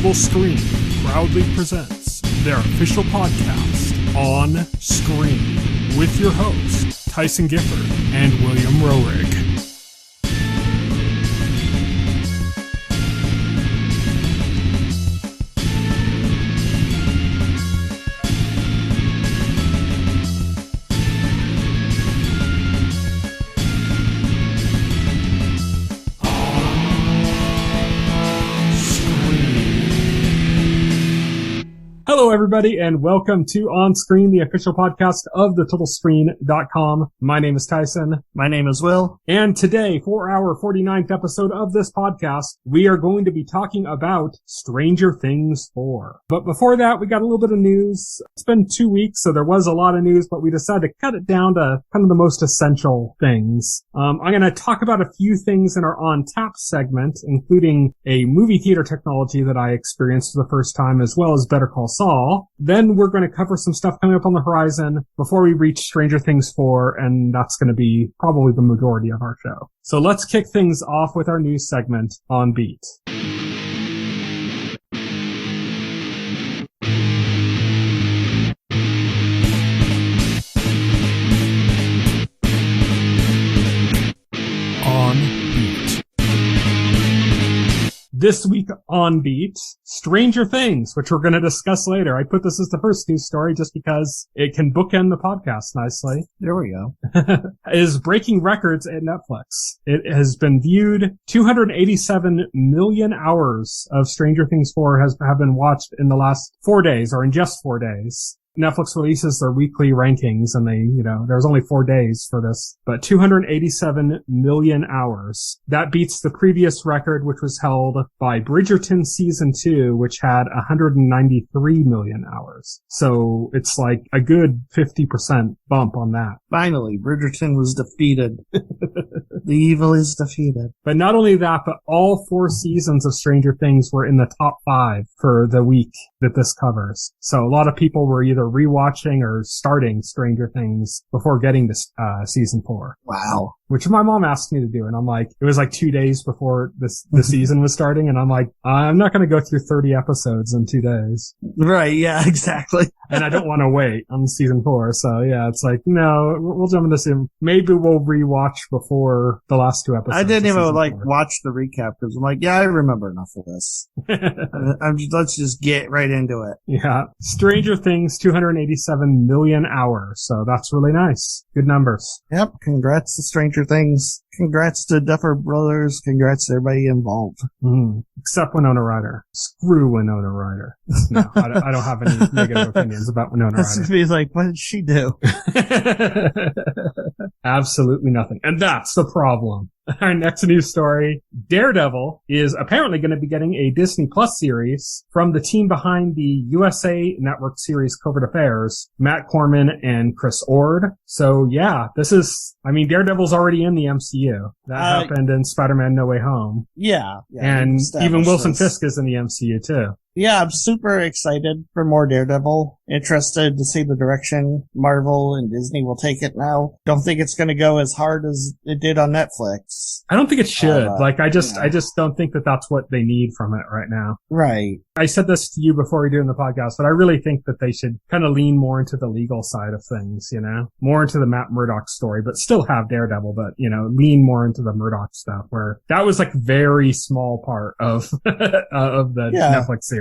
Total Screen proudly presents their official podcast, On Screen, with your hosts, Tyson Gifford and William Roerig. Hello, everybody, and welcome to On Screen, the official podcast of the TotalScreen.com. My name is Tyson. My name is Will. And today, for our 49th episode of this podcast, we are going to be talking about Stranger Things 4. But before that, we got a little bit of news. It's been 2 weeks, so there was a lot of news, but we decided to cut it down to kind of the most essential things. I'm going to talk about a few things in our On Tap segment, including a movie theater technology that I experienced for the first time, as well as Better Call Saul. Then we're going to cover some stuff coming up on the horizon before we reach Stranger Things 4, and that's going to be probably the majority of our show. So let's kick things off with our news segment on Beat. On Beat. This week on Beat, Stranger Things, which we're going to discuss later. I put this as the first news story just because it can bookend the podcast nicely. There we go. Is breaking records at Netflix. It has been viewed 287 million hours of Stranger Things 4 have been watched in the last 4 days, or in just 4 days. Netflix releases their weekly rankings and there's only 4 days for this, but 287 million hours. That beats the previous record, which was held by Bridgerton Season 2, which had 193 million hours. So it's like a good 50% bump on that. Finally, Bridgerton was defeated. The evil is defeated. But not only that, but all 4 seasons of Stranger Things were in the top 5 for the week that this covers. So a lot of people were either rewatching or starting Stranger Things before getting to season 4. Wow. Which my mom asked me to do, and I'm like, it was like 2 days before the season was starting, and I'm like, I'm not going to go through 30 episodes in 2 days. Right, yeah, exactly. And I don't want to wait on season 4, so yeah, it's like, no, we'll jump into this in. Maybe we'll rewatch before the last 2 episodes. I didn't even watch the recap because I'm like, yeah, I remember enough of this. Let's just get right into it. Yeah. Stranger Things, 287 million hours, so that's really nice. Good numbers. Yep, congrats to Stranger Things. Congrats to Duffer Brothers. Congrats to everybody involved. Except Winona Ryder. Screw Winona Ryder. No, I don't have any negative opinions about Winona Ryder. That's be like, what did she do? Absolutely nothing. And that's the problem. Our next news story, Daredevil is apparently going to be getting a Disney Plus series from the team behind the USA Network series Covert Affairs, Matt Corman and Chris Ord. So yeah, Daredevil's already in the MCU. That happened in Spider-Man No Way Home. Yeah. And even Wilson Fisk is in the MCU too. Yeah, I'm super excited for more Daredevil. Interested to see the direction Marvel and Disney will take it now. Don't think it's going to go as hard as it did on Netflix. I don't think it should. I just don't think that that's what they need from it right now. Right. I said this to you before we do in the podcast, but I really think that they should kind of lean more into the legal side of things, more into the Matt Murdock story, but still have Daredevil, but, lean more into the Murdock stuff where that was like very small part of, of the Netflix series.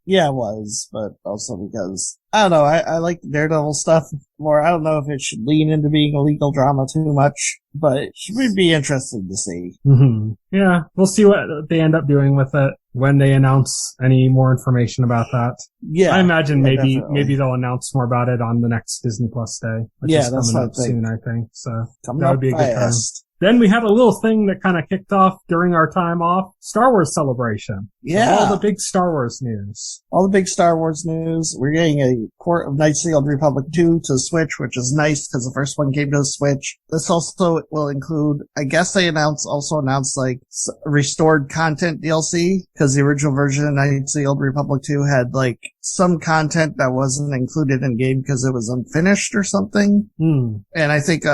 Yeah, it was, but also because, I don't know, I like the Daredevil stuff more. I don't know if it should lean into being a legal drama too much, but it would be interesting to see. Mm-hmm. Yeah, we'll see what they end up doing with it when they announce any more information about that. Yeah. I imagine maybe they'll announce more about it on the next Disney Plus day, which is coming up soon, I think. So that would be a good time. Then we had a little thing that kind of kicked off during our time off, Star Wars Celebration. Yeah. So all the big Star Wars news. All the big Star Wars news. We're getting a Court of Knights of the Old Republic 2 to Switch, which is nice because the first one came to the Switch. This also will include, I guess they also announced like restored content DLC because the original version of Knights of the Old Republic 2 had like some content that wasn't included in game because it was unfinished or something. And I think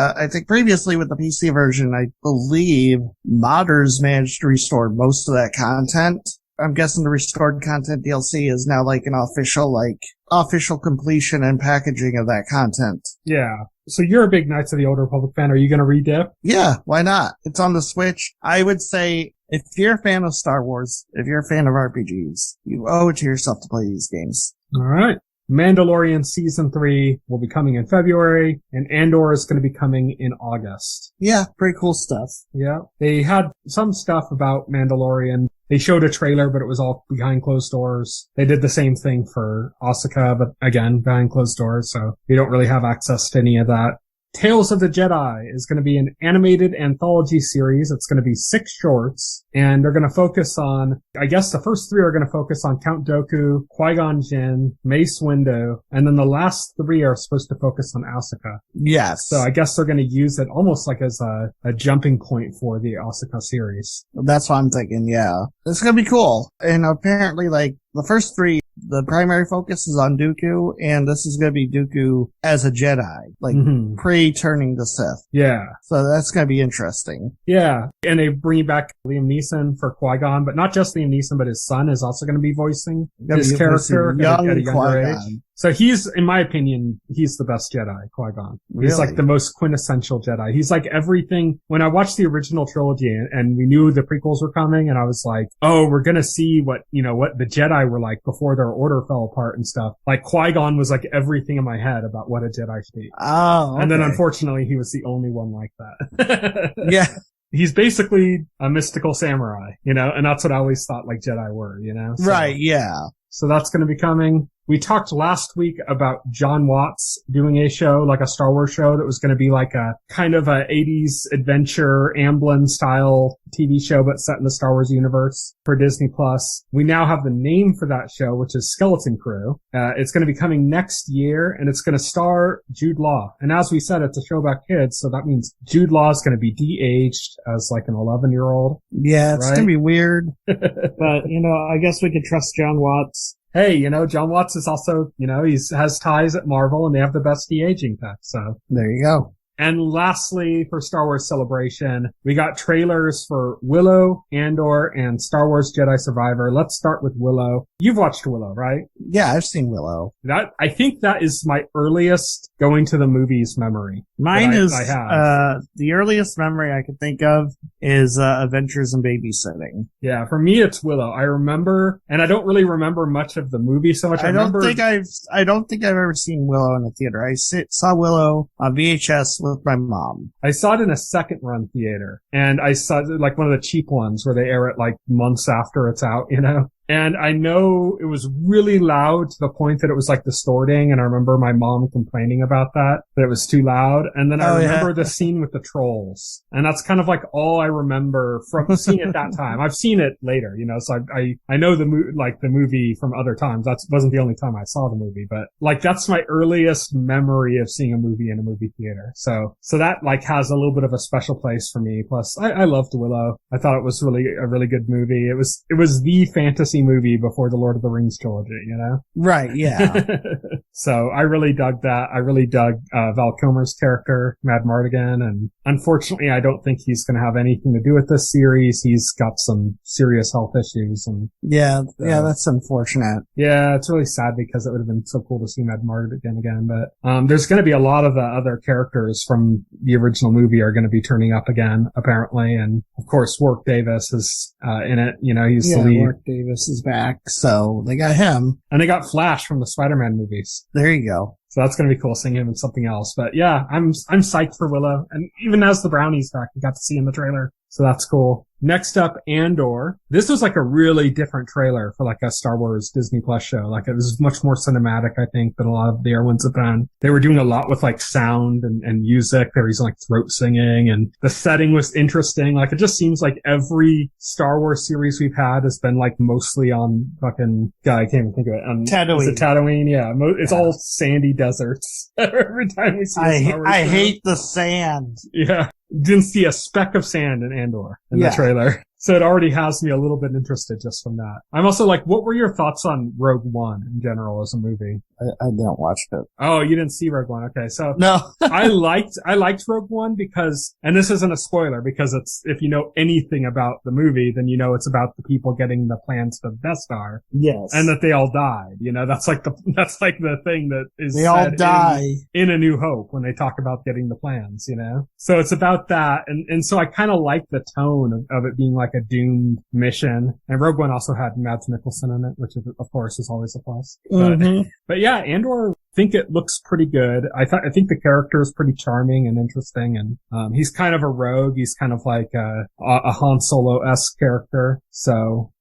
previously with the PC version, I believe modders managed to restore most of that content. I'm guessing the restored content DLC is now like an official completion and packaging of that content. Yeah. So you're a big Knights of the Old Republic fan. Are you going to redip? Yeah, why not? It's on the Switch. I would say if you're a fan of Star Wars, if you're a fan of RPGs, you owe it to yourself to play these games. All right. Mandalorian Season 3 will be coming in February, and Andor is going to be coming in August. Yeah, pretty cool stuff. Yeah. They had some stuff about Mandalorian. They showed a trailer, but it was all behind closed doors. They did the same thing for Asuka, but again, behind closed doors, so you don't really have access to any of that. Tales of the Jedi is going to be an animated anthology series. It's going to be 6 shorts, and they're going to focus on, I guess the first 3 are going to focus on Count Dooku, Qui-Gon Jinn, Mace Windu, and then the last 3 are supposed to focus on Asuka. Yes. So I guess they're going to use it almost like as a jumping point for the Asuka series. That's what I'm thinking, yeah. It's going to be cool. And apparently, like, the first 3, the primary focus is on Dooku, and this is going to be Dooku as a Jedi, like pre-turning to Sith. Yeah. So that's going to be interesting. Yeah. And they bring back Liam Neeson for Qui-Gon, but not just Liam Neeson, but his son is also going to be voicing his character at a younger age. So he's, in my opinion, he's the best Jedi, Qui-Gon. Really? He's like the most quintessential Jedi. He's like everything. When I watched the original trilogy and we knew the prequels were coming, and I was like, oh, we're gonna see what the Jedi were like before their order fell apart and stuff. Like Qui-Gon was like everything in my head about what a Jedi should be. Oh, okay. And then unfortunately he was the only one like that. Yeah. He's basically a mystical samurai, and that's what I always thought like Jedi were, So, right, yeah. So that's going to be coming. We talked last week about John Watts doing a show, like a Star Wars show that was going to be like a kind of a 80s adventure Amblin style TV show, but set in the Star Wars universe for Disney Plus. We now have the name for that show, which is Skeleton Crew. It's going to be coming next year, and it's going to star Jude Law. And as we said, it's a show about kids, so that means Jude Law is going to be de-aged as like an 11-year-old. Yeah, it's going to be weird. But, I guess we could trust John Watts. Hey, John Watts is also, he has ties at Marvel, and they have the best de-aging tech, so. There you go. And lastly, for Star Wars Celebration, we got trailers for Willow, Andor, and Star Wars Jedi Survivor. Let's start with Willow. You've watched Willow, right? Yeah, I've seen Willow. I think that is my earliest going to the movies memory. Mine is, the earliest memory I can think of is, Adventures in Babysitting. Yeah, for me it's Willow. I remember, and I don't really remember much of the movie so much. I don't think I've ever seen Willow in a theater. I saw Willow on VHS with my mom. I saw it in a second run theater, and I saw like one of the cheap ones where they air it like months after it's out, And I know it was really loud to the point that it was like distorting, and I remember my mom complaining about that it was too loud. And then I remember the scene with the trolls, and that's kind of like all I remember from seeing it that time. I've seen it later, so I know the movie from other times. That wasn't the only time I saw the movie, but like that's my earliest memory of seeing a movie in a movie theater. So that like has a little bit of a special place for me. Plus I loved Willow. I thought it was really a really good movie. It was the fantasy movie before the Lord of the Rings trilogy, Right, yeah. So I really dug that. I really dug Val Kilmer's character, Mad Mardigan, and unfortunately I don't think he's going to have anything to do with this series. He's got some serious health issues, and yeah, that's unfortunate. Yeah, it's really sad because it would have been so cool to see Mad Mardigan again, but there's going to be a lot of the other characters from the original movie are going to be turning up again, apparently, and of course Warwick Davis is in it. He's the lead. Warwick Davis is back, so they got him. And they got Flash from the Spider-Man movies. There you go. So that's going to be cool seeing him in something else. But yeah, I'm psyched for Willow. And even as the Brownies back, we got to see in the trailer. So that's cool. Next up, Andor. This was like a really different trailer for like a Star Wars Disney Plus show. Like it was much more cinematic, I think, than a lot of the other ones have been. They were doing a lot with like sound and music. They were using like throat singing, and the setting was interesting. Like it just seems like every Star Wars series we've had has been like mostly on fucking, I can't even think of it. Tatooine. Is it Tatooine? Yeah. It's all sandy deserts. Every time we see a Star Wars I show. hate the sand. Yeah. Didn't see a speck of sand in Andor in the trailer. So it already has me a little bit interested just from that. I'm also like, what were your thoughts on Rogue One in general as a movie? I didn't watch it. Oh, you didn't see Rogue One. Okay. So No. I liked Rogue One because, and this isn't a spoiler because it's, if you know anything about the movie, then you know it's about the people getting the plans for the Death Star. Yes. And that they all died. You know, that's like the thing that is they all die in A New Hope when they talk about getting the plans, you know? So it's about that. And so I kind of like the tone of it being like a doomed mission. And Rogue One also had Mads Mikkelsen in it, which of course is always a plus. But yeah, Andor, I think it looks pretty good. I think the character is pretty charming and interesting, and he's kind of a rogue. He's kind of like a Han Solo-esque character. So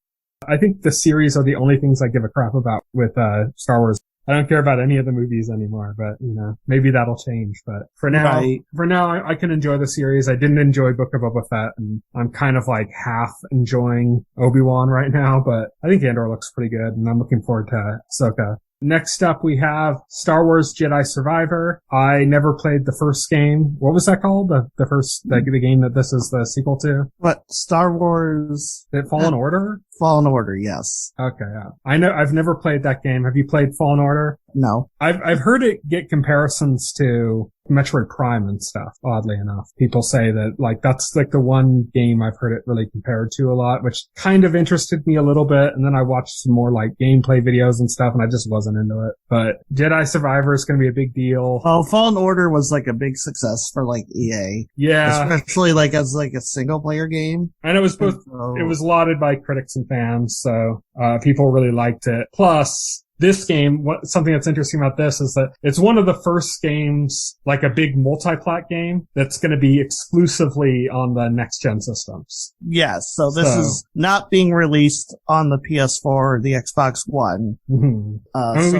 I think the series are the only things I give a crap about with Star Wars. I don't care about any of the movies anymore, but you know, maybe that'll change. But for now, I can enjoy the series. I didn't enjoy Book of Boba Fett, and I'm kind of like half enjoying Obi-Wan right now, but I think Andor looks pretty good, and I'm looking forward to Ahsoka. Next up, we have Star Wars Jedi Survivor. I never played the first game. What was that called? The game that this is the sequel to? What? Star Wars? Fallen Order? Fallen Order, yes. Okay, yeah. I've never played that game. Have you played Fallen Order? No. I've heard it get comparisons to Metroid Prime and stuff, oddly enough. People say that, like, that's like the one game I've heard it really compared to a lot, which kind of interested me a little bit. And then I watched some more, like, gameplay videos and stuff, and I just wasn't into it. But Jedi Survivor is going to be a big deal. Oh, Fallen Order was, like, a big success for, like, EA. Yeah. Especially, like, as, like, a single-player game. And it was both, it was lauded by critics and fans, so people really liked it. Plus, this game, something that's interesting about this is that it's one of the first games, like a big multi-plat game, that's going to be exclusively on the next-gen systems. Yes, so this is not being released on the PS4 or the Xbox One. Mm-hmm. I mean,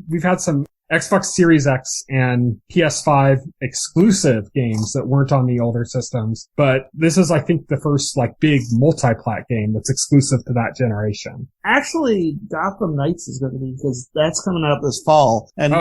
we've had some Xbox Series X and PS5 exclusive games that weren't on the older systems, but this is, I think, the first, like, big multi-plat game that's exclusive to that generation. Actually, Gotham Knights is going to be, because that's coming out this fall. And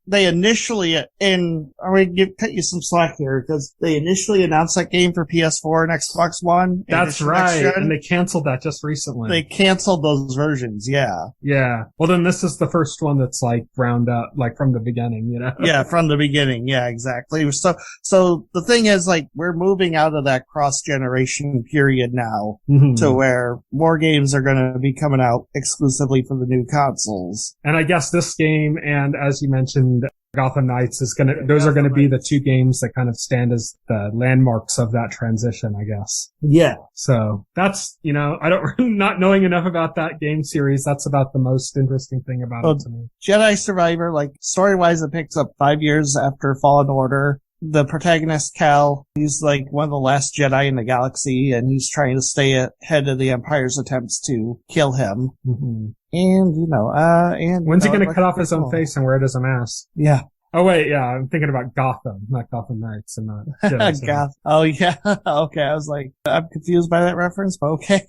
they initially, and I'm going to cut you some slack here, because they initially announced that game for PS4 and Xbox One. That's right, and they canceled that just recently. They canceled those versions, yeah. Yeah. Well, then this is the first one that's, like, ground up, like, from the beginning, you know? Yeah, from the beginning, yeah, exactly. So the thing is, like, we're moving out of that cross-generation period now to where more games are going to be coming out exclusively for the new consoles. And I guess this game, and as you mentioned, Gotham Knights those are gonna be the two games that kind of stand as the landmarks of that transition, I guess. Yeah. So that's, you know, not knowing enough about that game series, that's about the most interesting thing about it to me. Jedi Survivor, like, story-wise, it picks up 5 years after Fallen Order. The protagonist, Cal, he's like one of the last Jedi in the galaxy, and he's trying to stay ahead of the Empire's attempts to kill him. Mm-hmm. And, you know, when's he gonna cut off his own face and wear it as a mask? Yeah. Oh wait, yeah, I'm thinking about Gotham, not Gotham Knights, and not Jedi. Gotham. Oh yeah, okay. I was like, I'm confused by that reference, but okay.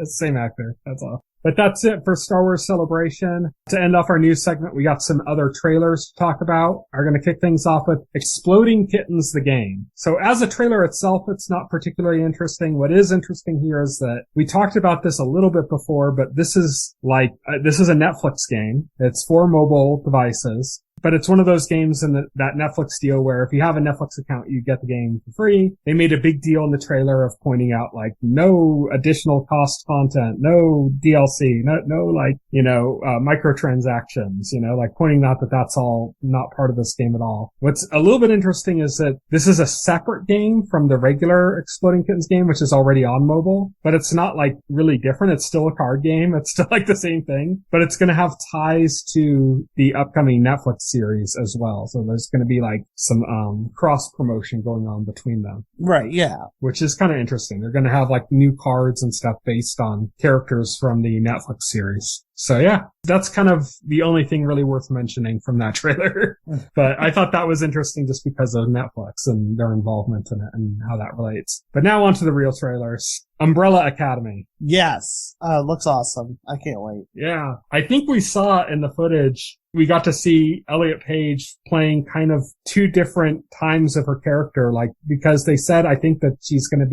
Same actor, that's all. But that's it for Star Wars Celebration. To end off our news segment, we got some other trailers to talk about. We're going to kick things off with Exploding Kittens, the game. So as a trailer itself, it's not particularly interesting. What is interesting here is that we talked about this a little bit before, but this is a Netflix game. It's for mobile devices. But it's one of those games in that Netflix deal where if you have a Netflix account, you get the game for free. They made a big deal in the trailer of pointing out, like, no additional cost content, no DLC, no like, you know, microtransactions, you know, like pointing out that that's all not part of this game at all. What's a little bit interesting is that this is a separate game from the regular Exploding Kittens game, which is already on mobile, but it's not like really different. It's still a card game. It's still like the same thing, but it's going to have ties to the upcoming Netflix series as well. So there's going to be like some cross promotion going on between them. Right, yeah. Which is kind of interesting. They're going to have like new cards and stuff based on characters from the Netflix series. So yeah, that's kind of the only thing really worth mentioning from that trailer. But I thought that was interesting just because of Netflix and their involvement in it and how that relates. But now on to the real trailers. Umbrella Academy. Yes. Looks awesome. I can't wait. Yeah. I think we saw in the footage we got to see Elliot Page playing kind of two different times of her character, like, because they said, I think that he's going to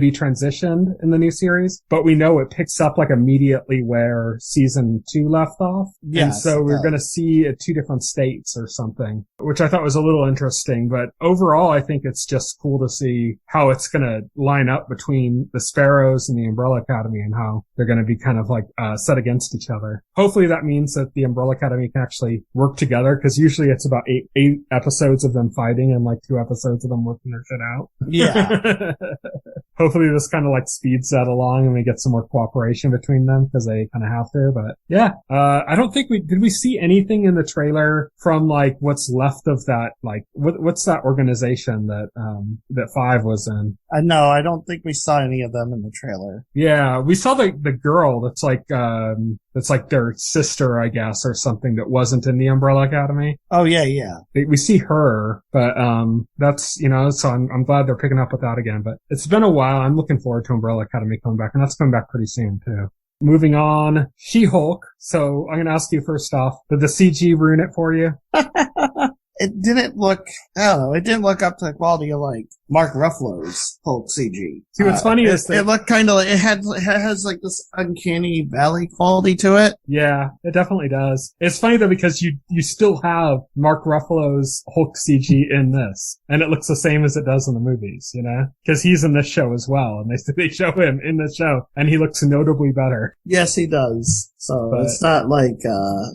be transitioned in the new series, but we know it picks up like immediately where season 2 left off. Yes, and so we're going to see two different states or something, which I thought was a little interesting. But overall, I think it's just cool to see how it's going to line up between the Sparrows and the Umbrella Academy and how they're going to be kind of like set against each other. Hopefully that means that the Umbrella Academy can actually work together, because usually it's about eight episodes of them fighting and like 2 episodes of them working their shit out. Yeah. Hopefully this kind of like speeds that along and we get some more cooperation between them, because they kind of have to. But yeah, I don't think did we see anything in the trailer from like what's left of that, like what's that organization that Five was in? No, I don't think we saw any of them in the trailer. Yeah, we saw the girl that's like their sister, I guess, or something that wasn't in the Umbrella Academy. Oh yeah. We see her, but that's, so I'm glad they're picking up with that again. But it's been a while. I'm looking forward to Umbrella Academy coming back, and that's coming back pretty soon too. Moving on, She-Hulk. So I'm going to ask you first off, did the CG ruin it for you? It didn't look up to the quality of like Mark Ruffalo's Hulk CG. See, what's funny is it looked kind of, it has like this uncanny valley quality to it. Yeah, it definitely does. It's funny though, because you still have Mark Ruffalo's Hulk CG in this, and it looks the same as it does in the movies, because he's in this show as well, and they show him in this show, and he looks notably better. Yes, he does. So it's not like,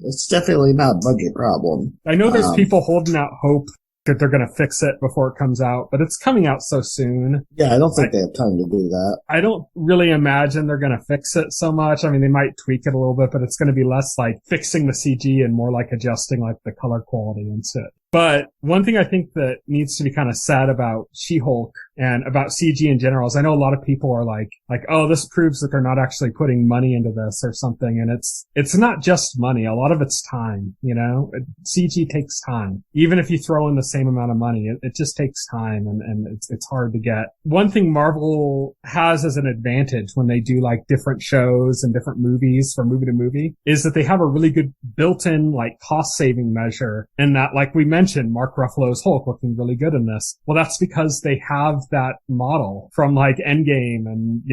it's definitely not a budget problem. I know there's people holding out hope that they're going to fix it before it comes out, but it's coming out so soon. Yeah, I don't think they have time to do that. I don't really imagine they're going to fix it so much. I mean, they might tweak it a little bit, but it's going to be less like fixing the CG and more like adjusting like the color quality and shit. But one thing I think that needs to be kind of said about She-Hulk and about CG in general is I know a lot of people are like, oh, this proves that they're not actually putting money into this or something. And it's not just money. A lot of it's time, CG takes time. Even if you throw in the same amount of money, it just takes time and it's hard to get. One thing Marvel has as an advantage when they do like different shows and different movies from movie to movie is that they have a really good built-in like cost saving measure, and that, like we mentioned, Mark Ruffalo's Hulk looking really good in this. Well, that's because they have that model from like Endgame and,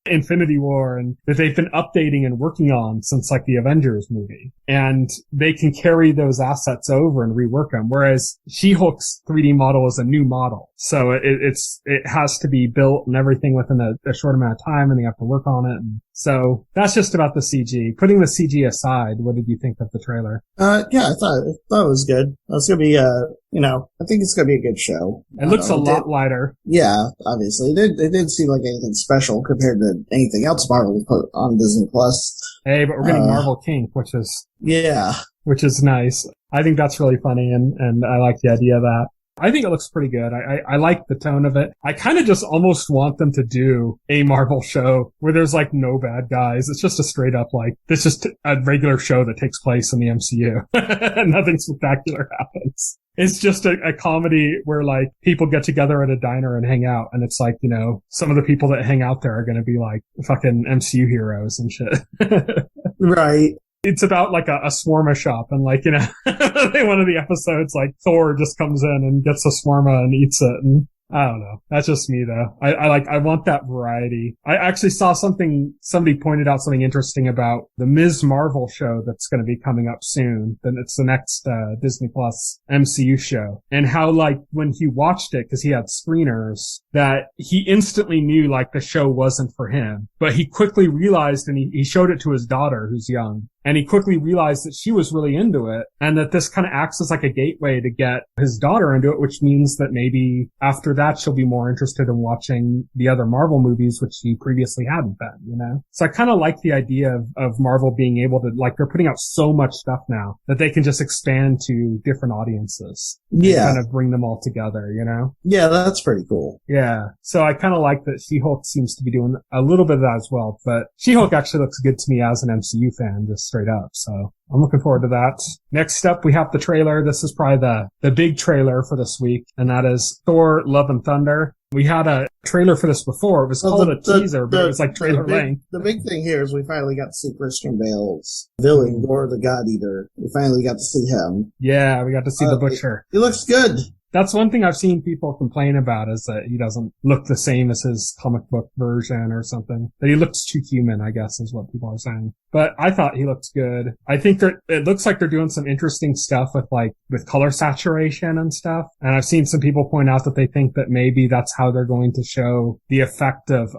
Infinity War, and that they've been updating and working on since like the Avengers movie. And they can carry those assets over and rework them. Whereas She-Hulk's 3D model is a new model. So it has to be built and everything within a short amount of time, and they have to work on it. And so that's just about the CG. Putting the CG aside, what did you think of the trailer? Yeah, I thought it was good. It's gonna be I think it's gonna be a good show. It looks a lot lighter. Yeah, obviously. It didn't seem like anything special compared to anything else Marvel put on Disney Plus. Hey, but we're getting Marvel Kink, which is nice. I think that's really funny, and I like the idea of that. I think it looks pretty good. I like the tone of it. I kind of just almost want them to do a Marvel show where there's like no bad guys. It's just a straight up like, this is a regular show that takes place in the MCU. Nothing spectacular happens. It's just a comedy where like people get together at a diner and hang out, and it's like, some of the people that hang out there are going to be like fucking MCU heroes and shit. Right. It's about like a shawarma shop, and like, one of the episodes, like Thor just comes in and gets a shawarma and eats it, and I don't know. That's just me though. I want that variety. I actually saw somebody pointed out something interesting about the Ms. Marvel show that's going to be coming up soon. Then it's the next, Disney Plus MCU show, and how like when he watched it, cause he had screeners, that he instantly knew like the show wasn't for him, but he quickly realized, and he showed it to his daughter who's young. And he quickly realized that she was really into it, and that this kind of acts as like a gateway to get his daughter into it, which means that maybe after that she'll be more interested in watching the other Marvel movies, which she previously hadn't been, So I kind of like the idea of Marvel being able to, like, they're putting out so much stuff now that they can just expand to different audiences. Yeah. And kind of bring them all together, Yeah, that's pretty cool. Yeah. So I kind of like that She-Hulk seems to be doing a little bit of that as well, but She-Hulk actually looks good to me as an MCU fan, just straight up. So I'm looking forward to that. Next up, we have the trailer. This is probably the big trailer for this week, and that is Thor: Love and Thunder. We had a trailer for this before. It was called a teaser, but it was like trailer length. The big thing here is we finally got to see Christian Bale's villain, Gore the God Eater. We finally got to see him. Yeah, we got to see the Butcher. He looks good. That's one thing I've seen people complain about, is that he doesn't look the same as his comic book version or something. That he looks too human, I guess, is what people are saying. But I thought he looked good. I think that it looks like they're doing some interesting stuff with color saturation and stuff. And I've seen some people point out that they think that maybe that's how they're going to show the effect of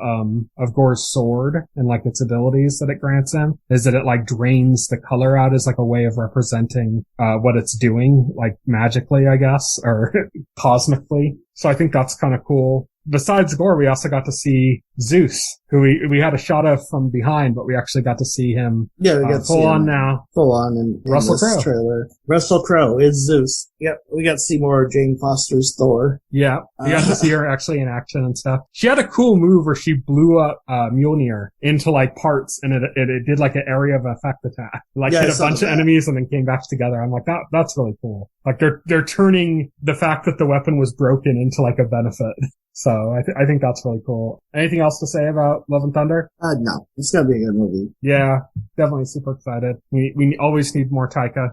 Gore's sword and like its abilities that it grants him, is that it like drains the color out as like a way of representing what it's doing, like magically, I guess, or cosmically. So I think that's kind of cool. Besides Gore, we also got to see Zeus, who we had a shot of from behind, but we actually got to see him. Yeah, we got to see full him on now. Full on in Russell this Crowe trailer. Russell Crowe is Zeus. Yep, we got to see more of Jane Foster's Thor. Yeah, we got to see her actually in action and stuff. She had a cool move where she blew up Mjolnir into like parts, and it did like an area of effect attack. Like hit a bunch of enemies and then came back together. I'm like, that's really cool. Like they're turning the fact that the weapon was broken into like a benefit. So I think that's really cool. Anything else to say about Love and Thunder? No. It's gonna be a good movie. Yeah, definitely super excited. We always need more Taika.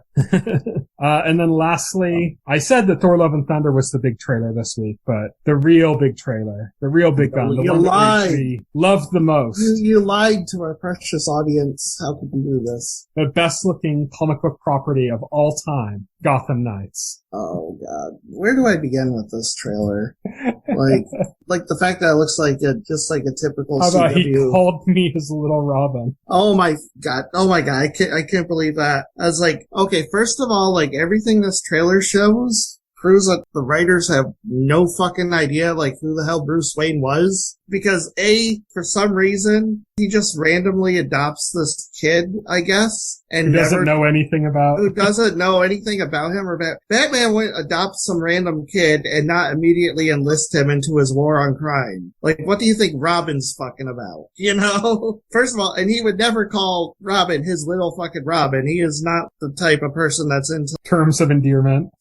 And then lastly, I said that Thor Love and Thunder was the big trailer this week, but the real big trailer, the real big gun, the one that we loved the most. You lied to our precious audience. How could you do this? The best looking comic book property of all time, Gotham Knights. Oh god. Where do I begin with this trailer? Like the fact that it looks like just like a typical How about CW. He called me his little Robin. Oh my god. I can't believe that. I was like, okay, first of all, like everything this trailer shows proves that the writers have no fucking idea like who the hell Bruce Wayne was. Because for some reason, he just randomly adopts this kid, I guess, and who doesn't know anything about him or Batman would adopt some random kid and not immediately enlist him into his war on crime. Like, what do you think Robin's fucking about? You know? First of all, and he would never call Robin his little fucking Robin. He is not the type of person that's into terms of endearment.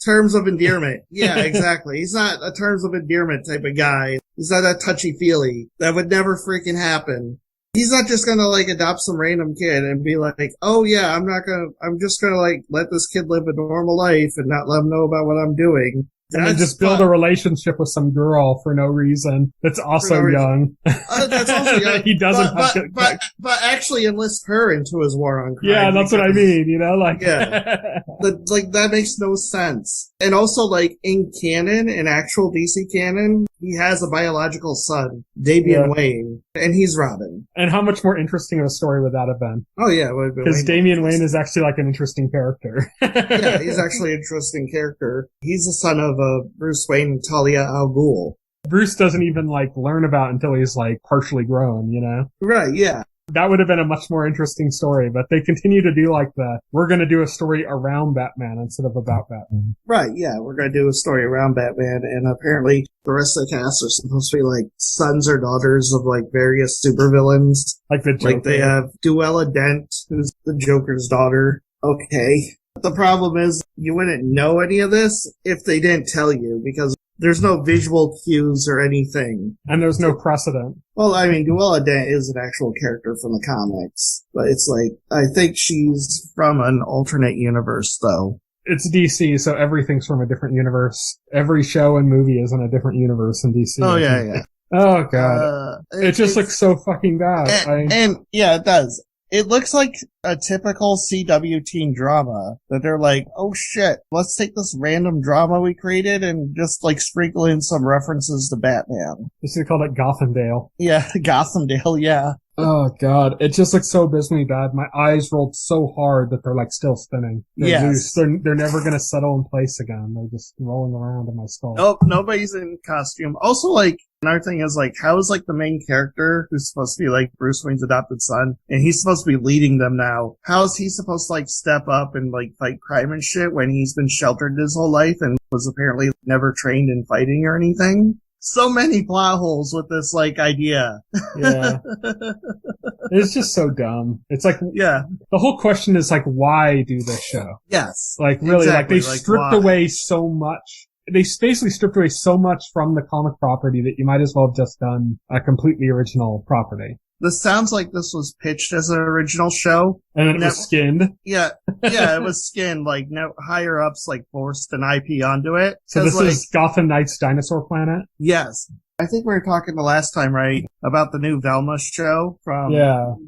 Yeah, exactly. He's not a terms of endearment type of guy. He's not that touchy-feely. That would never freaking happen. He's not just gonna like adopt some random kid and be like, oh yeah, I'm just gonna like let this kid live a normal life and not let him know about what I'm doing. And then just build a relationship with some girl for no reason that's also young. That's also young. He doesn't but actually enlist her into his war on crime. Yeah, that's what I mean, you know? Like, yeah. That makes no sense. And also, like, in canon, in actual DC canon, he has a biological son, Damian Wayne, and he's Robin. And how much more interesting of a story would that have been? Oh, yeah. Because Damian Wayne is actually, like, an interesting character. Yeah, he's actually an interesting character. He's the son of Bruce Wayne and Talia al Ghul. Bruce doesn't even, like, learn about until he's, like, partially grown, you know? Right, yeah. That would have been a much more interesting story, but they continue to do, like, we're gonna do a story around Batman instead of about Batman. Right, yeah, we're gonna do a story around Batman, and apparently the rest of the cast are supposed to be, like, sons or daughters of, like, various supervillains. Like the Joker. Like, they have Duella Dent, who's the Joker's daughter. Okay. The problem is, you wouldn't know any of this if they didn't tell you, because there's no visual cues or anything. And there's no precedent. Well, I mean, Duella Dent is an actual character from the comics, but it's like, I think she's from an alternate universe, though. It's DC, so everything's from a different universe. Every show and movie is in a different universe in DC. Oh, yeah. Oh, God. It just looks so fucking bad. And yeah, it does. It looks like a typical CW teen drama that they're like, oh shit, let's take this random drama we created and just like sprinkle in some references to Batman. They should have called it Gothamdale. Yeah, Gothamdale, yeah. Oh god, it just looks so abysmally bad. My eyes rolled so hard that they're like still spinning. They're loose. They're never gonna settle in place again. They're just rolling around in my skull. Nope, nobody's in costume. Also, like, another thing is, like, how is, like, the main character, who's supposed to be, like, Bruce Wayne's adopted son, and he's supposed to be leading them now, how is he supposed to, like, step up and, like, fight crime and shit when he's been sheltered his whole life and was apparently never trained in fighting or anything? So many plot holes with this, like, idea. Yeah. It's just so dumb. It's like, yeah. The whole question is, like, why do this show? Yes. Like, really, exactly. like, they stripped away so much they basically stripped away so much from the comic property that you might as well have just done a completely original property. This sounds like this was pitched as an original show. And then it was skinned. Yeah, it was skinned. Like, no higher ups, like, forced an IP onto it. So this is Gotham Knights Dinosaur Planet? Yes. I think we were talking the last time, right, about the new Velma show from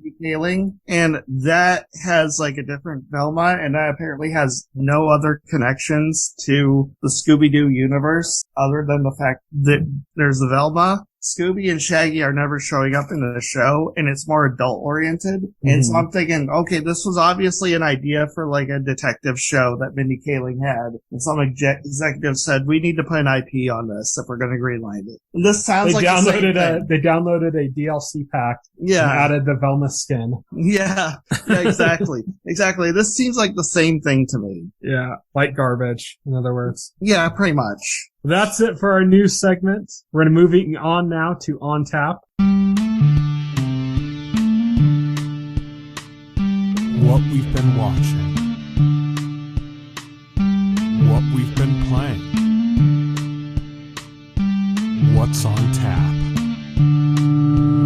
Detailing, and that has like a different Velma, and that apparently has no other connections to the Scooby-Doo universe other than the fact that there's a Velma. Scooby and Shaggy are never showing up in the show, and it's more adult-oriented. Mm-hmm. And so I'm thinking, okay, this was obviously an idea for, like, a detective show that Mindy Kaling had. And some executive said, we need to put an IP on this if we're going to greenlight it. And this sounds like the same thing. They downloaded a DLC pack and added the Velma skin. Yeah, exactly. Exactly. This seems like the same thing to me. Yeah, like garbage, in other words. Yeah, pretty much. That's it for our news segment. We're going to moving on now to On Tap. What we've been watching. What we've been playing. What's on tap.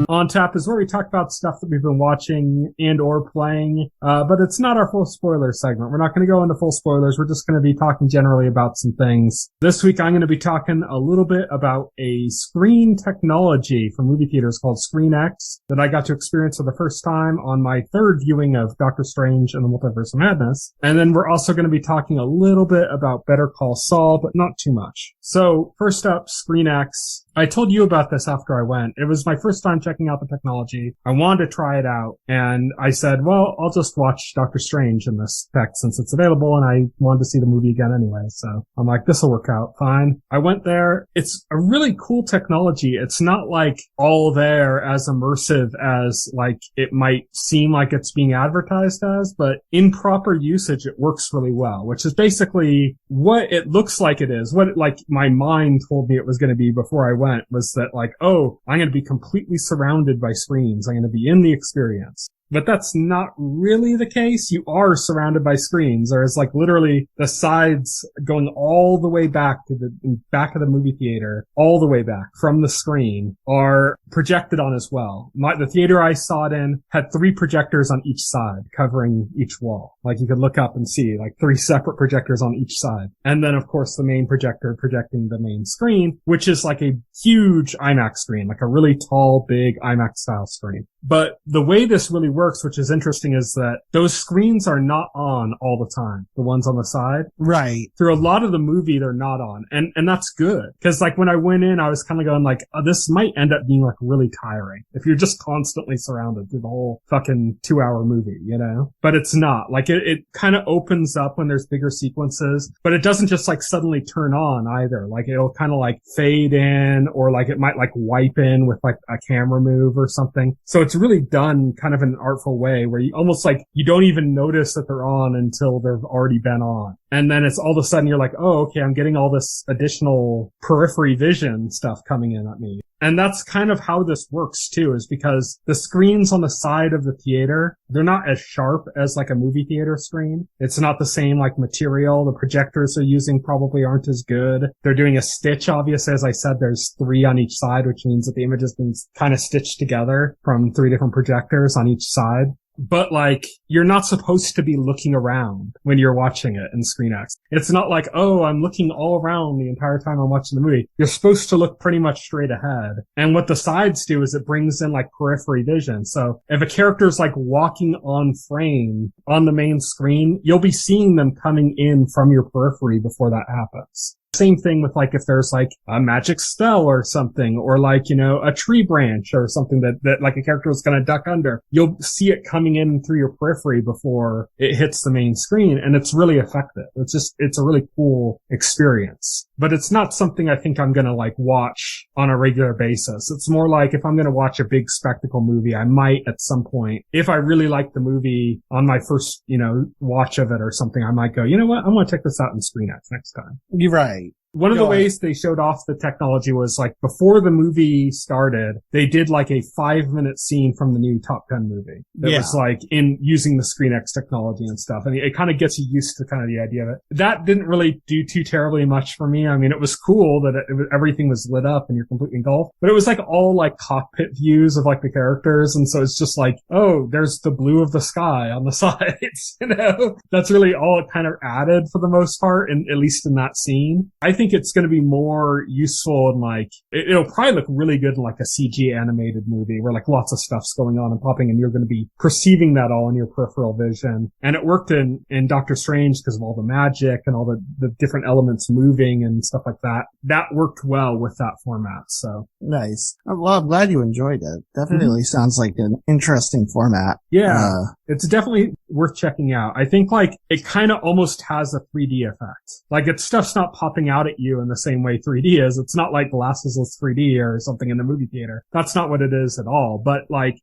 On Tap is where we talk about stuff that we've been watching and or playing, but it's not our full spoiler segment. We're not going to go into full spoilers. We're just going to be talking generally about some things. This week I'm going to be talking a little bit about a screen technology from movie theaters called ScreenX that I got to experience for the first time on my third viewing of Doctor Strange and the Multiverse of Madness. And then we're also going to be talking a little bit about Better Call Saul, but not too much. So first up, ScreenX. I told you about this after I went. It was my first time checking out the technology. I wanted to try it out, and I said, well, I'll just watch Doctor Strange in this tech since it's available, and I wanted to see the movie again anyway. So I'm like, this'll work out fine. I went there. It's a really cool technology. It's not like all there as immersive as like it might seem like it's being advertised as, but in proper usage, it works really well, which is basically what it looks like it is. What like my mind told me it was going to be before I went was that like, oh, I'm going to be completely surrounded by screens. I'm going to be in the experience. But that's not really the case. You are surrounded by screens. There's like literally the sides going all the way back to the back of the movie theater, all the way back from the screen are projected on as well. The theater I saw it in had 3 projectors on each side covering each wall. Like you could look up and see like 3 separate projectors on each side. And then of course the main projector projecting the main screen, which is like a huge IMAX screen, like a really tall, big IMAX style screen. But the way this really works, which is interesting, is that those screens are not on all the time. The ones on the side. Right. Through a lot of the movie, they're not on. And that's good. Cause like when I went in, I was kind of going like, oh, this might end up being like really tiring if you're just constantly surrounded through the whole fucking 2-hour movie, you know? But it's not. Like it kind of opens up when there's bigger sequences, but it doesn't just like suddenly turn on either. Like it'll kind of like fade in, or like it might like wipe in with like a camera move or something. So it's really done kind of in an artful way where you almost like you don't even notice that they're on until they've already been on. And then it's all of a sudden you're like, oh, okay, I'm getting all this additional periphery vision stuff coming in at me. And that's kind of how this works too, is because the screens on the side of the theater, they're not as sharp as like a movie theater screen. It's not the same like material. The projectors they're using probably aren't as good. They're doing a stitch, obviously. As I said, there's 3 on each side, which means that the image has been kind of stitched together from 3 different projectors on each side. But like, you're not supposed to be looking around when you're watching it in ScreenX. It's not like, oh, I'm looking all around the entire time I'm watching the movie. You're supposed to look pretty much straight ahead. And what the sides do is it brings in like periphery vision. So if a character's like walking on frame on the main screen, you'll be seeing them coming in from your periphery before that happens. Same thing with like if there's like a magic spell or something, or like, you know, a tree branch or something that like a character is going to duck under. You'll see it coming in through your periphery before it hits the main screen, and it's really effective. It's a really cool experience. But it's not something I think I'm going to like watch on a regular basis. It's more like if I'm going to watch a big spectacle movie, I might at some point, if I really like the movie on my first, you know, watch of it or something, I might go, you know what? I'm going to check this out in ScreenX next time. You're right. one of the ways they showed off the technology was like before the movie started, they did like a 5-minute scene from the new Top Gun movie. That was like in using the ScreenX technology and stuff. And it kind of gets you used to kind of the idea of it. That didn't really do too terribly much for me. I mean, it was cool that everything was lit up and you're completely engulfed, but it was like all like cockpit views of like the characters. And so it's just like, oh, there's the blue of the sky on the sides, you know? That's really all it kind of added for the most part, and at least in that scene. I think it's going to be more useful in like, it'll probably look really good in like a CG animated movie where like lots of stuff's going on and popping and you're going to be perceiving that all in your peripheral vision. And it worked in Doctor Strange because of all the magic and all the different elements moving and stuff like that. That worked well with that format. So nice. Well, I'm glad you enjoyed it. Definitely sounds like an interesting format. Yeah. It's definitely worth checking out. I think like it kind of almost has a 3D effect. Like its stuff's not popping out at you in the same way 3D is. It's not like Glasses with 3D or something in the movie theater. That's not what it is at all. But like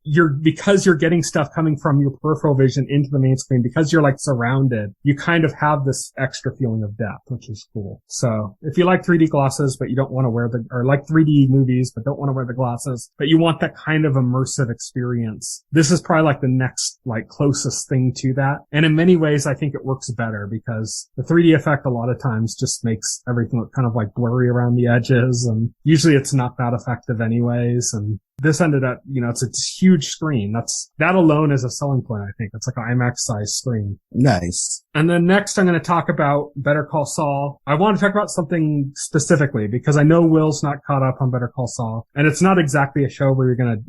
because you're getting stuff coming from your peripheral vision into the main screen, because you're like surrounded, you kind of have this extra feeling of depth, which is cool. So if you like 3D glasses, but you don't want to or like 3D movies, but don't want to wear the glasses, but you want that kind of immersive experience, this is probably like the next like closest thing to that. And in many ways, I think it works better because the 3D effect a lot of times just makes everything look kind of like blurry around the edges. And usually it's not that effective anyways. And this ended up, it's a huge screen. That alone is a selling point, I think. It's like an IMAX size screen. Nice. And then next I'm going to talk about Better Call Saul. I want to talk about something specifically because I know Will's not caught up on Better Call Saul. And it's not exactly a show where you're going to,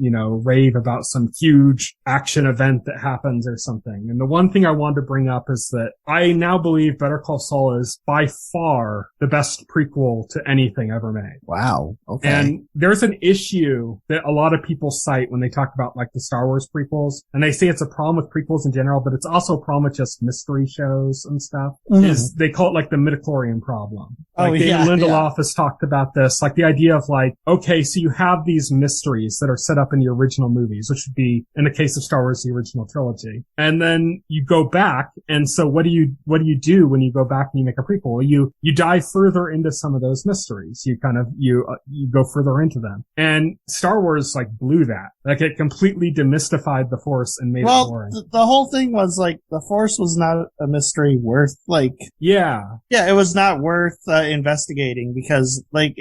rave about some huge action event that happens or something. And the one thing I wanted to bring up is that I now believe Better Call Saul is by far the best prequel to anything ever made. Wow. Okay. And there's an issue that a lot of people cite when they talk about like the Star Wars prequels, and they say it's a problem with prequels in general, but it's also a problem with just mystery shows and stuff. Is they call it like the midichlorian problem. Like David Lindelof has talked about this, like the idea of like, okay, so you have these mysteries that are set up in the original movies, which would be in the case of Star Wars, the original trilogy. And then you go back. And so what do you do when you go back and you make a prequel? You dive further into some of those mysteries. You kind of, you go further into them. And Star Wars like blew that. Like it completely demystified the Force and made it boring. The whole thing was like the Force was not a mystery worth like. Yeah, it was not worth investigating because like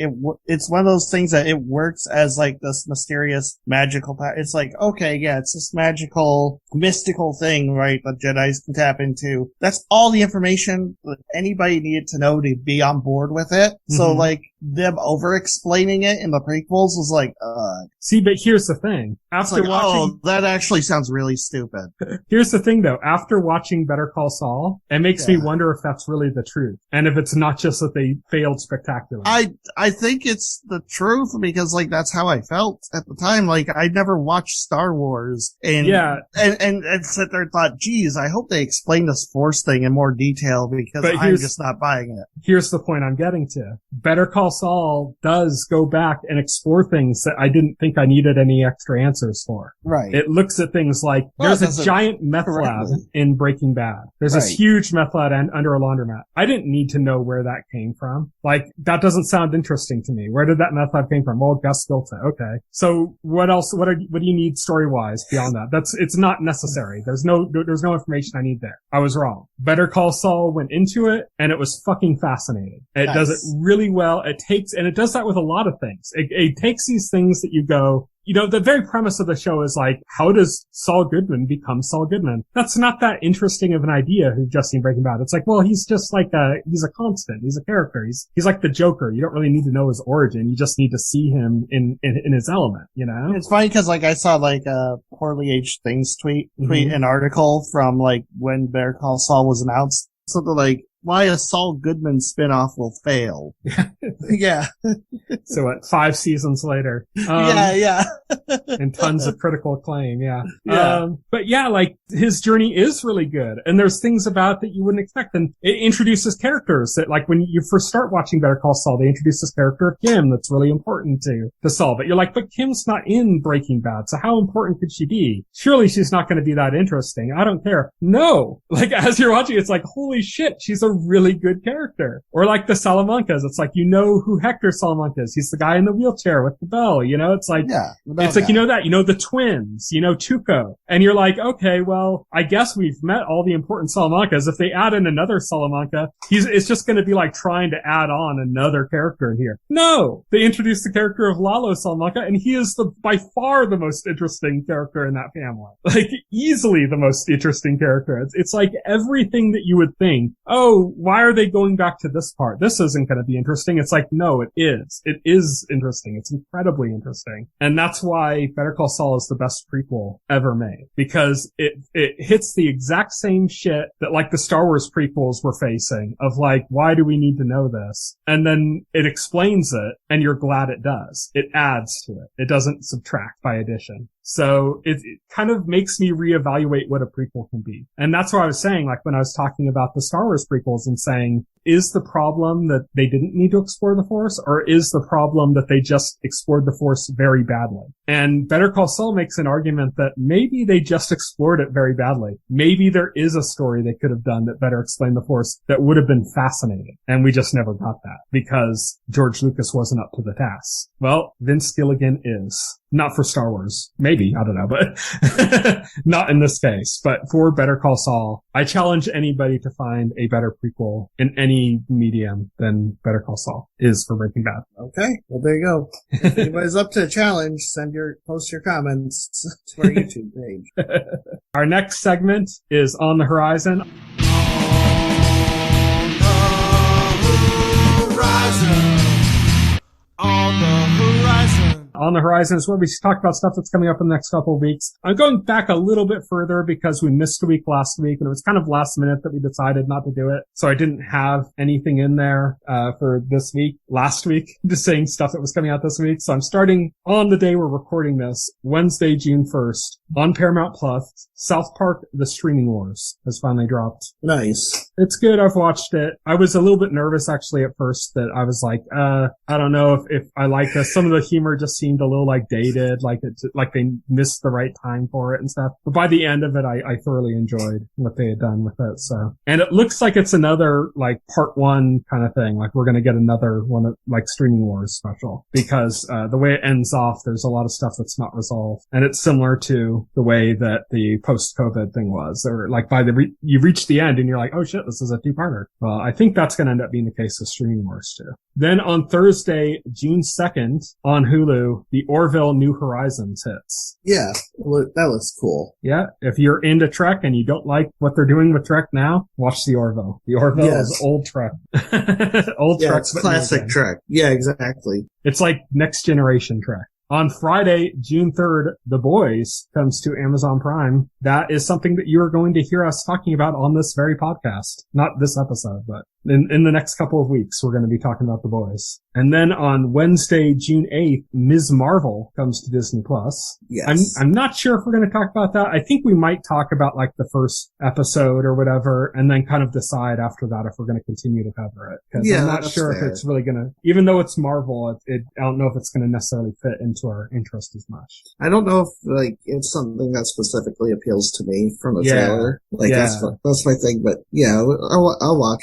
it's one of those things that it works as like this mysterious magical power. It's like, okay, yeah, it's this magical mystical thing, right, that Jedis can tap into. That's all the information that anybody needed to know to be on board with it. So like them over explaining it in the prequels was like, See, but here's the thing. After like, watching, that actually sounds really stupid. Here's the thing though. After watching Better Call Saul, it makes me wonder if that's really the truth. And if it's not just that they failed spectacularly. I think it's the truth because like that's how I felt at the time. Like I never watched Star Wars and sit there and thought, geez, I hope they explain this Force thing in more detail because I'm just not buying it. Here's the point I'm getting to. Better Call Saul does go back and explore things that I didn't think I needed any extra answers for. Right. It looks at things like there's a giant meth lab in Breaking Bad. There's this huge meth lab under a laundromat. I didn't need to know where that came from. Like that doesn't sound interesting to me. Where did that meth lab came from? Well, Gus built it. Okay. So what else? What do you need story wise beyond that? It's not necessary. There's no information I need there. I was wrong. Better Call Saul went into it and it was fucking fascinating. It does it really well. It does that with a lot of things. It takes these things that you go, the very premise of the show is like, how does Saul Goodman become Saul Goodman? That's not that interesting of an idea who just seen Breaking Bad. It's like, well, he's just like he's a constant. He's a character. He's like the Joker. You don't really need to know his origin. You just need to see him in his element, It's funny because like I saw like a Poorly Aged Things tweet an article from like when Better Call Saul was announced. Something like, why a Saul Goodman spinoff will fail. Yeah. So what, 5 seasons later? Yeah. And tons of critical acclaim. Yeah. But yeah, like his journey is really good. And there's things about that you wouldn't expect. And it introduces characters that like when you first start watching Better Call Saul, they introduce this character of Kim that's really important to Saul. But you're like, but Kim's not in Breaking Bad. So how important could she be? Surely she's not going to be that interesting. I don't care. No. Like as you're watching, it's like, holy shit, she's a really good character. Or like the Salamancas. It's like, you know who Hector Salamanca is. He's the guy in the wheelchair with the bell, it's like, it's like, the twins, Tuco. And you're like, okay, well, I guess we've met all the important Salamancas. If they add in another Salamanca, it's just going to be like trying to add on another character in here. No, they introduced the character of Lalo Salamanca, and he is by far the most interesting character in that family. Like, easily the most interesting character. It's like everything that you would think, oh, why are they going back to this part? This isn't going to be interesting. It's like, no, it is. It is interesting. It's incredibly interesting. And that's why Better Call Saul is the best prequel ever made. Because it hits the exact same shit that like the Star Wars prequels were facing of like, why do we need to know this? And then it explains it, and you're glad it does. It adds to it. It doesn't subtract by addition. So it kind of makes me reevaluate what a prequel can be. And that's what I was saying, like when I was talking about the Star Wars prequels and saying, is the problem that they didn't need to explore the Force, or is the problem that they just explored the Force very badly? And Better Call Saul makes an argument that maybe they just explored it very badly. Maybe there is a story they could have done that better explained the Force that would have been fascinating. And we just never got that because George Lucas wasn't up to the task. Well, Vince Gilligan is. Not for Star Wars. Maybe, I don't know, but not in this case. But for Better Call Saul, I challenge anybody to find a better prequel in any medium than Better Call Saul is for Breaking Bad. Okay, well there you go. If anybody's up to a challenge, post your comments to our YouTube page. Our next segment is On the Horizon. On the horizon. On the horizon. On the Horizon is where we talk about stuff that's coming up in the next couple of weeks. I'm going back a little bit further because we missed a week last week, and it was kind of last minute that we decided not to do it. So I didn't have anything in there for this week. Last week, just saying stuff that was coming out this week. So I'm starting on the day we're recording this, Wednesday, June 1st, on Paramount Plus. South Park: The Streaming Wars has finally dropped. Nice. It's good. I've watched it. I was a little bit nervous actually at first that I was like, I don't know if I like this. Some of the humor just seemed a little like dated, like they missed the right time for it and stuff. But by the end of it, I thoroughly enjoyed what they had done with it. So, and it looks like it's another like part one kind of thing. Like we're going to get another one of like Streaming Wars special because, the way it ends off, there's a lot of stuff that's not resolved. And it's similar to the way that the post-COVID thing was. Or like you reach the end and you're like, oh shit, this is a two-parter. Well, I think that's going to end up being the case with Streaming Wars too. Then on Thursday, June 2nd, on Hulu, the Orville New Horizons hits. Yeah, that looks cool. Yeah, if you're into Trek and you don't like what they're doing with Trek now, watch the Orville. The Orville is old Trek. Old Trek. It's classic Trek. Yeah, exactly. It's like next generation Trek. On Friday, June 3rd, The Boys comes to Amazon Prime. That is something that you are going to hear us talking about on this very podcast. Not this episode, but in the next couple of weeks, we're going to be talking about The Boys. And then on Wednesday, June 8th, Ms. Marvel comes to Disney Plus. Yes. I'm not sure if we're going to talk about that. I think we might talk about like the first episode or whatever, and then kind of decide after that if we're going to continue to cover it. Cause I'm not sure if it's really going to, even though it's Marvel, I don't know if it's going to necessarily fit into our interest as much. I don't know if like it's something that specifically appeals to me from the trailer. Like that's my thing, but yeah, I'll watch.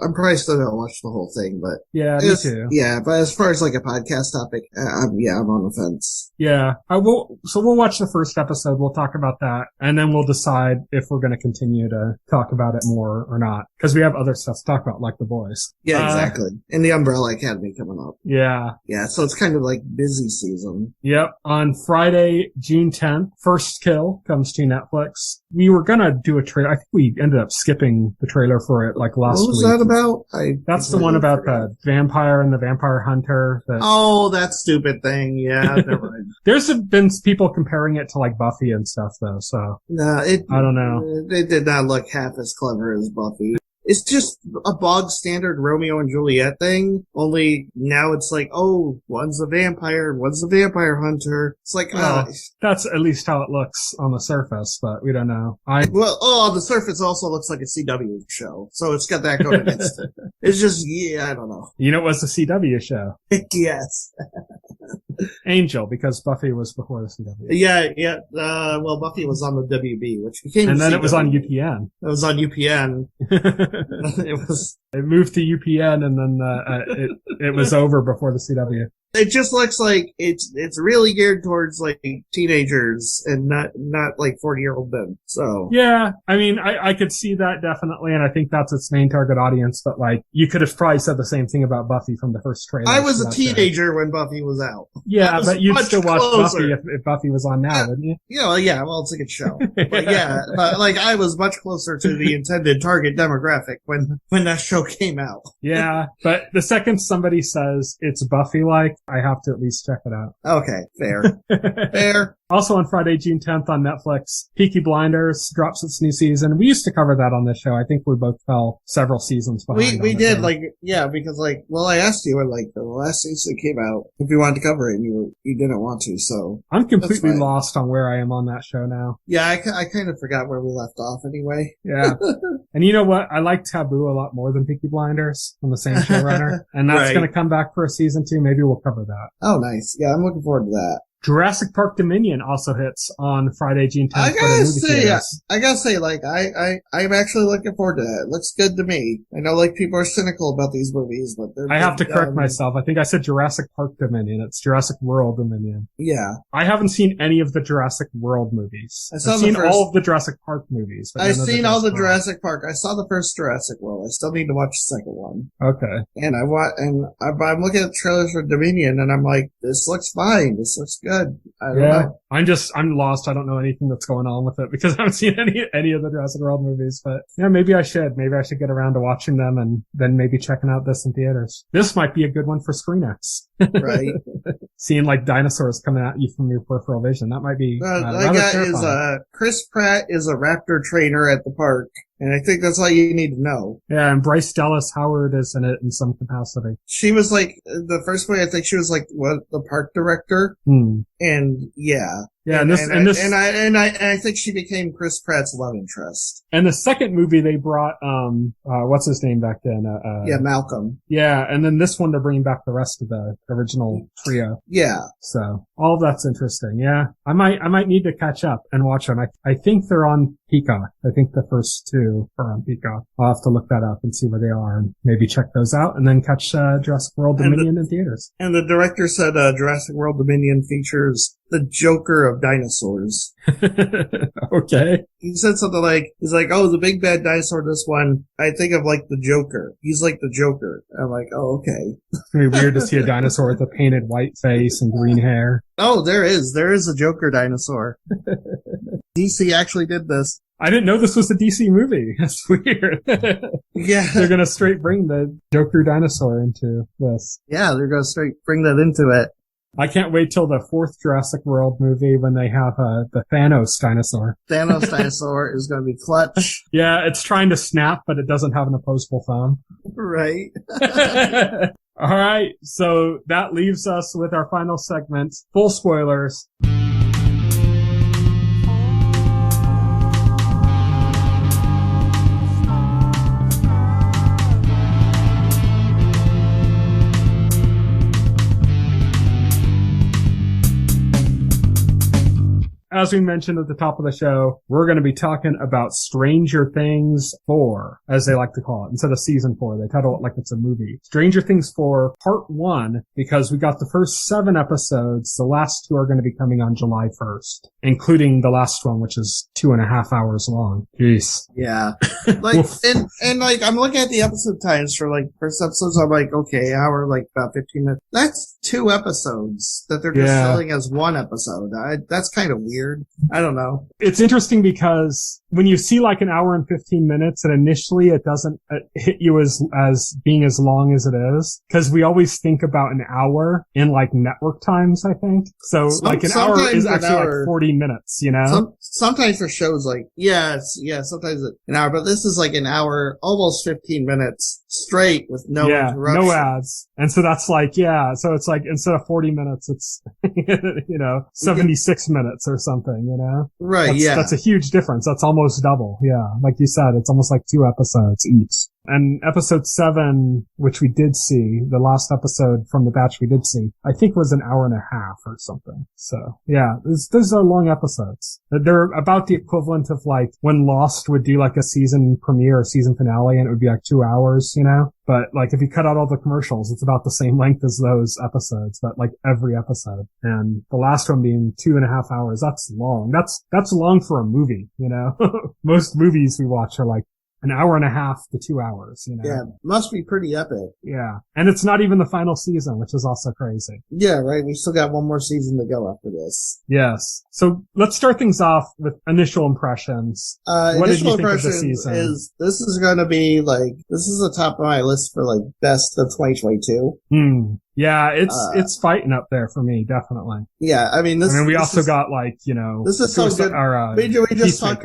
I'm probably still gonna watch the whole thing, but yeah, me too. Yeah, but as far as like a podcast topic, I'm on the fence. Yeah, so we'll watch the first episode. We'll talk about that, and then we'll decide if we're going to continue to talk about it more or not, because we have other stuff to talk about, like The Boys. Yeah, exactly. And the Umbrella Academy coming up. Yeah. Yeah, so it's kind of like busy season. Yep. On Friday, June 10th, First Kill comes to Netflix. We were gonna do a trailer. I think we ended up skipping the trailer for it like last week. What was that about? That's the one about the vampire and the vampire hunter. That stupid thing. Yeah, never mind. There's been people comparing it to like Buffy and stuff though, so. No, I don't know. It did not look half as clever as Buffy. It's just a bog standard Romeo and Juliet thing, only now it's like, oh, one's a vampire, one's a vampire hunter. It's like, that's at least how it looks on the surface, but we don't know. On the surface also looks like a CW show, so it's got that going against it. It's just, I don't know. You know, it was a CW show. Yes. Angel, because Buffy was before the CW. Yeah. Well, Buffy was on the WB, which became and then CW. it was on UPN. It was on UPN. It moved to UPN, and then it was over before the CW. It just looks like it's really geared towards like teenagers and not like 40-year-old men. So yeah, I mean, I could see that definitely, and I think that's its main target audience. But like, you could have probably said the same thing about Buffy from the first trailer. I was a teenager when Buffy was out. Yeah, but you'd still watch closer. Buffy if Buffy was on now, wouldn't you? Yeah, well, it's a good show. But yeah, like I was much closer to the intended target demographic when that show came out. Yeah, but the second somebody says it's Buffy-like, I have to at least check it out. Okay, fair. Fair. Also on Friday, June 10th on Netflix, Peaky Blinders drops its new season. We used to cover that on this show. I think we both fell several seasons behind. We did, like, yeah, because like, well, I asked you, like, the last season came out, if you wanted to cover it, and you didn't want to, so. I'm completely lost on where I am on that show now. Yeah, I kind of forgot where we left off anyway. Yeah. And you know what? I like Taboo a lot more than Peaky Blinders from the same showrunner. And that's going to come back for a season 2. Maybe we'll cover that. Oh, nice. Yeah, I'm looking forward to that. Jurassic Park Dominion also hits on Friday, June 10th. I gotta say, like, I'm actually looking forward to that. It looks good to me. I know, like, people are cynical about these movies, but I have to correct myself. I think I said Jurassic Park Dominion. It's Jurassic World Dominion. Yeah. I haven't seen any of the Jurassic World movies. I've seen all of the Jurassic Park movies. I've seen all the Jurassic Park. I saw the first Jurassic World. I still need to watch the second one. Okay. And I'm looking at the trailers for Dominion, and I'm like, this looks fine. This looks good. I don't know. I'm lost. I don't know anything that's going on with it because I haven't seen any of the Jurassic World movies. But yeah, maybe I should. Maybe I should get around to watching them and then maybe checking out this in theaters. This might be a good one for ScreenX. Right. Seeing like dinosaurs coming at you from your peripheral vision. That might be Chris Pratt is a raptor trainer at the park. And I think that's all you need to know. Yeah, and Bryce Dallas Howard is in it in some capacity. She was like, the first one, I think she was like, the park director? And yeah. Yeah, and I think she became Chris Pratt's love interest. And the second movie they brought, what's his name back then? Malcolm. Yeah, and then this one they're bringing back the rest of the original trio. Yeah. So all of that's interesting. Yeah, I might need to catch up and watch them. I think they're on Peacock. I think the first 2 are on Peacock. I'll have to look that up and see where they are and maybe check those out and then catch Jurassic World Dominion in theaters. And the director said Jurassic World Dominion features the Joker of dinosaurs. Okay. He said something like, he's like, oh, the big bad dinosaur, this one, I think of like the Joker. He's like the Joker. I'm like, oh, okay. It's gonna be weird to see a dinosaur with a painted white face and green hair. Oh, there is a Joker dinosaur. DC actually did this. I didn't know this was a DC movie. That's weird. Yeah. They're gonna straight bring the Joker dinosaur into this. Yeah, they're gonna straight bring that into it. I can't wait till the 4th Jurassic World movie when they have the Thanos dinosaur. Thanos dinosaur is going to be clutch. Yeah, it's trying to snap, but it doesn't have an opposable thumb. Right. All right, so that leaves us with our final segment, full spoilers. As we mentioned at the top of the show, we're going to be talking about Stranger Things 4, as they like to call it. Instead of season 4, they title it like it's a movie. Stranger Things 4 Part 1, because we got the first 7 episodes. The last 2 are going to be coming on July 1st, including the last one, which is 2.5 hours long. Jeez. Yeah. Like, and like, I'm looking at the episode times for like first episodes. I'm like, okay, hour, like about 15 minutes. That's 2 episodes that they're just selling as 1 episode. That's kind of weird. I don't know. It's interesting because when you see like an hour and 15 minutes and initially it doesn't hit you as being as long as it is, because we always think about an hour in like network times, I think. So like an hour is actually like 40 minutes, you know? Sometimes for shows like, sometimes an hour, but this is like an hour, almost 15 minutes straight with no interruption. No ads. And so that's like, so it's like instead of 40 minutes, it's, 76 minutes or something, you know? Right, That's a huge difference. That's almost double. Yeah. Like you said, it's almost like 2 episodes each. And episode 7, which we did see, the last episode from the batch we did see, I think was an hour and a half or something. So yeah, those are long episodes. They're about the equivalent of like when Lost would do like a season premiere or season finale and it would be like 2 hours, you know? But like if you cut out all the commercials, it's about the same length as those episodes, but like every episode. And the last one being 2.5 hours, that's long. That's long for a movie, you know? Most movies we watch are like an hour and a half to 2 hours, you know? Yeah, must be pretty epic. Yeah. And it's not even the final season, which is also crazy. Yeah, right. We still got one more season to go after this. Yes. So let's start things off with initial impressions. What did you think of the season? This is going to be like, this is the top of my list for like best of 2022. Yeah, it's fighting up there for me, definitely. Yeah, I mean, we also got like, you know, this is so good. We just talked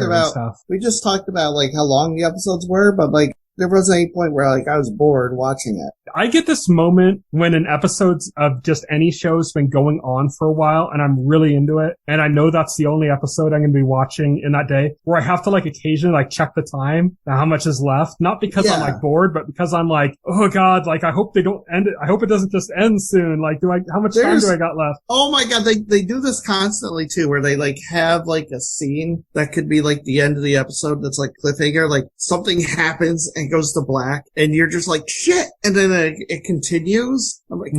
about like how long the episodes were, but like there wasn't any point where like I was bored watching it. I get this moment when an episode of just any show's been going on for a while and I'm really into it and I know that's the only episode I'm going to be watching in that day where I have to like occasionally like check the time and how much is left. Not because I'm like bored, but because I'm like, oh God, like I hope they don't end it. I hope it doesn't just end soon. Like how much time do I got left? Oh my God. They do this constantly too, where they like have like a scene that could be like the end of the episode that's like cliffhanger, like something happens and goes to black and you're just like shit. And then it continues. I'm like,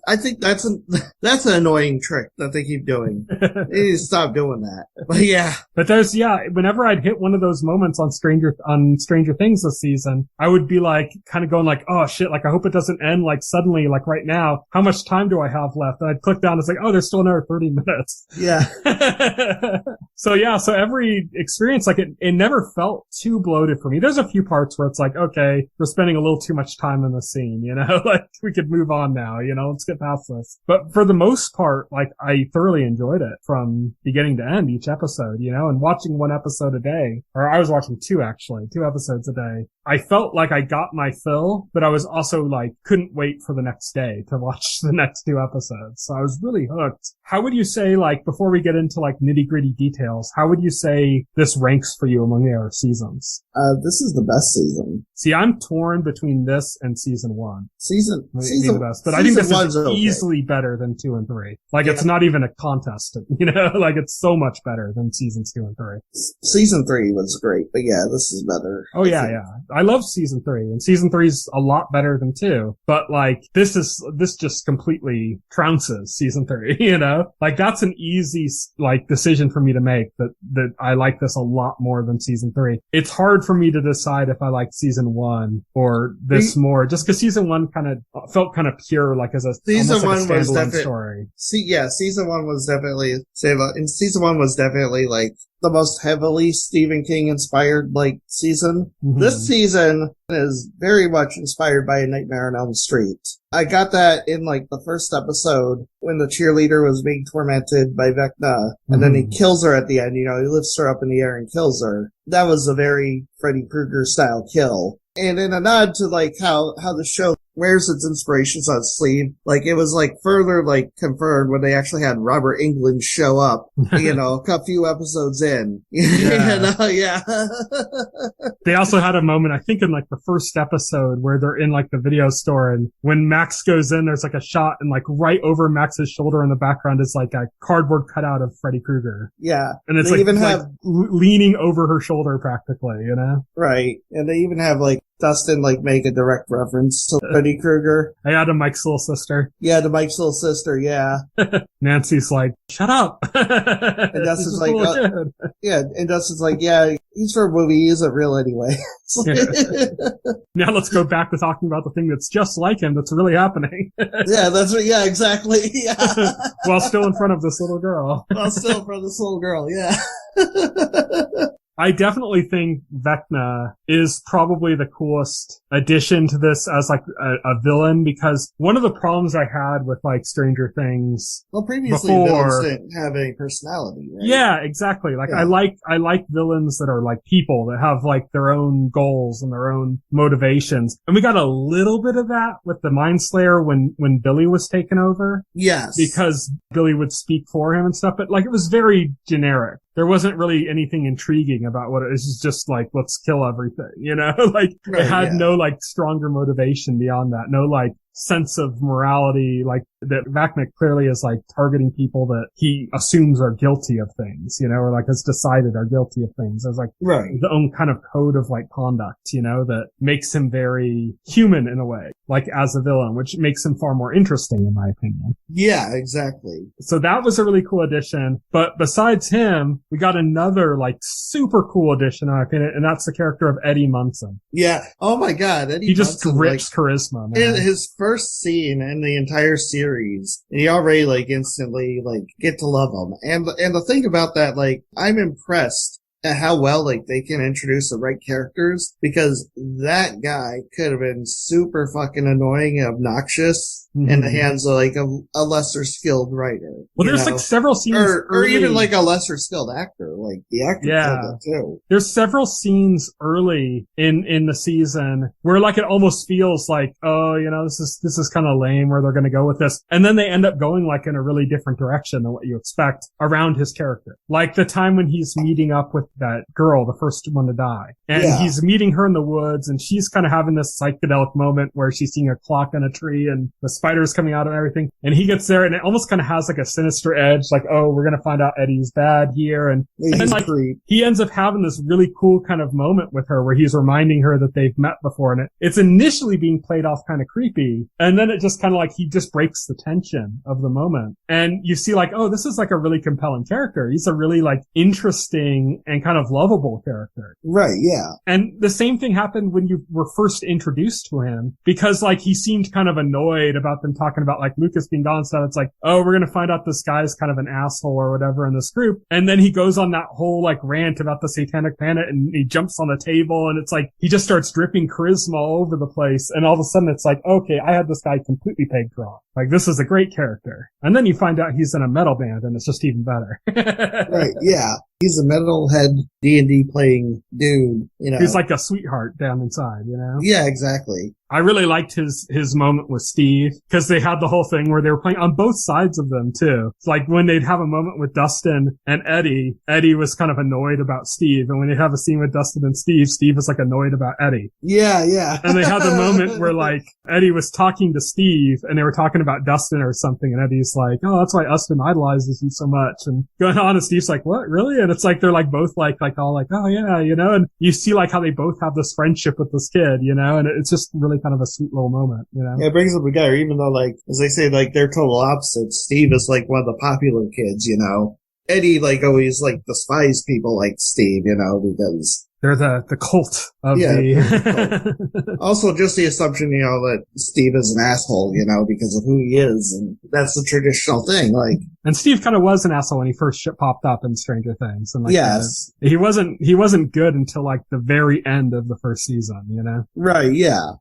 I think that's an annoying trick that they keep doing. They need to stop doing that. But yeah. But whenever I'd hit one of those moments on Stranger Things this season, I would be like, kind of going like, oh shit, like I hope it doesn't end like suddenly, like right now. How much time do I have left? And I'd click down and it's like, oh, there's still another 30 minutes. Yeah. So every experience, like it never felt too bloated for me. There's a few parts where it's like, okay, we're spending a little too much time in the scene, you know, like we could move on now, you know, let's get past this. But for the most part, like I thoroughly enjoyed it from beginning to end, each episode, you know, and watching one episode a day, or I was watching two episodes a day. I felt like I got my fill, but I was also like, couldn't wait for the next day to watch the next 2 episodes. So I was really hooked. How would you say, like, before we get into like nitty gritty details, how would you say this ranks for you among the other seasons? This is the best season. See, I'm torn between this and season 1. Season the best, but I think this is easily better than 2 and 3. Like, it's not even a contest, you know, like it's so much better than seasons 2 and 3. Season 3 was great, but yeah, this is better. Oh yeah, yeah. I love season 3, and season 3 is a lot better than 2, but like, this just completely trounces season 3, you know? Like, that's an easy, like, decision for me to make, that I like this a lot more than season 3. It's hard for me to decide if I like season 1 or this more, just cause season 1 kind of felt kind of pure, like as a standalone story. Season 1 was definitely like the most heavily Stephen King inspired like season. This season is very much inspired by A Nightmare on Elm Street. I got that in like the first episode when the cheerleader was being tormented by Vecna and then he kills her at the end, you know, he lifts her up in the air and kills her. That was a very Freddy Krueger style kill. And in a nod to like how the show wears its inspirations on its sleeve, like it was like further like confirmed when they actually had Robert Englund show up, you know, a few episodes in. Yeah. They also had a moment, I think in like the first episode where they're in like the video store and when Max goes in, there's like a shot and like right over Max's shoulder in the background is like a cardboard cutout of Freddy Krueger. Yeah. And it's like leaning over her shoulder practically, you know? Right. And they even have like Dustin like make a direct reference to Freddy Krueger. I had Mike's little sister. Yeah, to Mike's little sister, yeah. Nancy's like, shut up. And Dustin's like, and Dustin's like, yeah, he's for a movie, he isn't real anyway. Now let's go back to talking about the thing that's just like him that's really happening. Yeah, exactly. Yeah. While still in front of this little girl. Yeah. I definitely think Vecna is probably the coolest addition to this as like a villain, because one of the problems I had with like Stranger Things previously villains didn't have any personality, right? Yeah, exactly. Like I like villains that are like people that have like their own goals and their own motivations. And we got a little bit of that with the Mind Slayer when Billy was taken over. Yes. Because Billy would speak for him and stuff, but like it was very generic. there wasn't really anything intriguing about what it was just like, let's kill everything, you know? Like, it had no, like, stronger motivation beyond that. No, like, sense of morality, like, that Vecna clearly is, like, targeting people that he assumes are guilty of things, you know, or, like, has decided are guilty of things. As, like, the own kind of code of, like, conduct, you know, that makes him very human in a way, like, as a villain, which makes him far more interesting, in my opinion. Yeah, exactly. So that was a really cool addition. But besides him, we got another, like, super cool addition, in my opinion, and that's the character of Eddie Munson. Yeah. Oh my God. Eddie He just Munson, drips charisma, man. In his first scene in the entire series, and you already, like, instantly, like, get to love him. And the thing about that, like, I'm impressed at how well, like, they can introduce the right characters, because that guy could have been super fucking annoying and obnoxious in the hands of, like, a lesser skilled writer. Well, there's, like, several scenes or even, like, a lesser skilled actor. Like, the actor did that too. There's several scenes early in the season where, like, it almost feels like, oh, you know, this is kind of lame where they're going to go with this. And then they end up going, like, in a really different direction than what you expect around his character. Like the time when he's meeting up with that girl, the first one to die. And he's meeting her in the woods, and she's kind of having this psychedelic moment where she's seeing a clock on a tree and the spiders coming out and everything. And he gets there, and it almost kind of has like a sinister edge, like, oh, we're going to find out Eddie's bad here. And then, like, he ends up having this really cool kind of moment with her where he's reminding her that they've met before. And it's initially being played off kind of creepy. And then it just kind of like, he just breaks the tension of the moment. And you see like, oh, this is like a really compelling character. He's a really like interesting and kind of lovable character. Right, yeah. And the same thing happened when you were first introduced to him, because like he seemed kind of annoyed about them talking about like Lucas being gone and stuff. It's like, oh, we're going to find out this guy's kind of an asshole or whatever in this group. And then he goes on that whole like rant about the satanic planet, and he jumps on the table, and it's like, he just starts dripping charisma all over the place. And all of a sudden it's like, okay, I had this guy completely pegged wrong. Like, this is a great character. And then you find out he's in a metal band, and it's just even better. Right, yeah. He's a metalhead D&D playing dude, you know. He's like a sweetheart down inside, you know? Yeah, exactly. I really liked his moment with Steve, because they had the whole thing where they were playing on both sides of them too. It's like when they'd have a moment with Dustin and Eddie was kind of annoyed about Steve. And when they'd have a scene with Dustin and Steve was like annoyed about Eddie. Yeah, yeah. And they had the moment where like Eddie was talking to Steve, and they were talking about Dustin or something, and Eddie's like, oh, that's why Dustin idolizes you so much. And going on, and Steve's like, what, really? And it's like, they're like both like all like, oh yeah, you know, and you see like how they both have this friendship with this kid, you know, and it's just really kind of a sweet little moment, you know? Yeah, it brings them together, even though, like, as they say, like, they're total opposites. Steve is, like, one of the popular kids, you know? Eddie, like, always, like, despised people like Steve, you know, because... They're the cult of the cult. Also, just the assumption, you know, that Steve is an asshole, you know, because of who he is, and that's the traditional thing, like. And Steve kind of was an asshole when he first popped up in Stranger Things, and like, yes, he wasn't good until like the very end of the first season, you know. Right, yeah.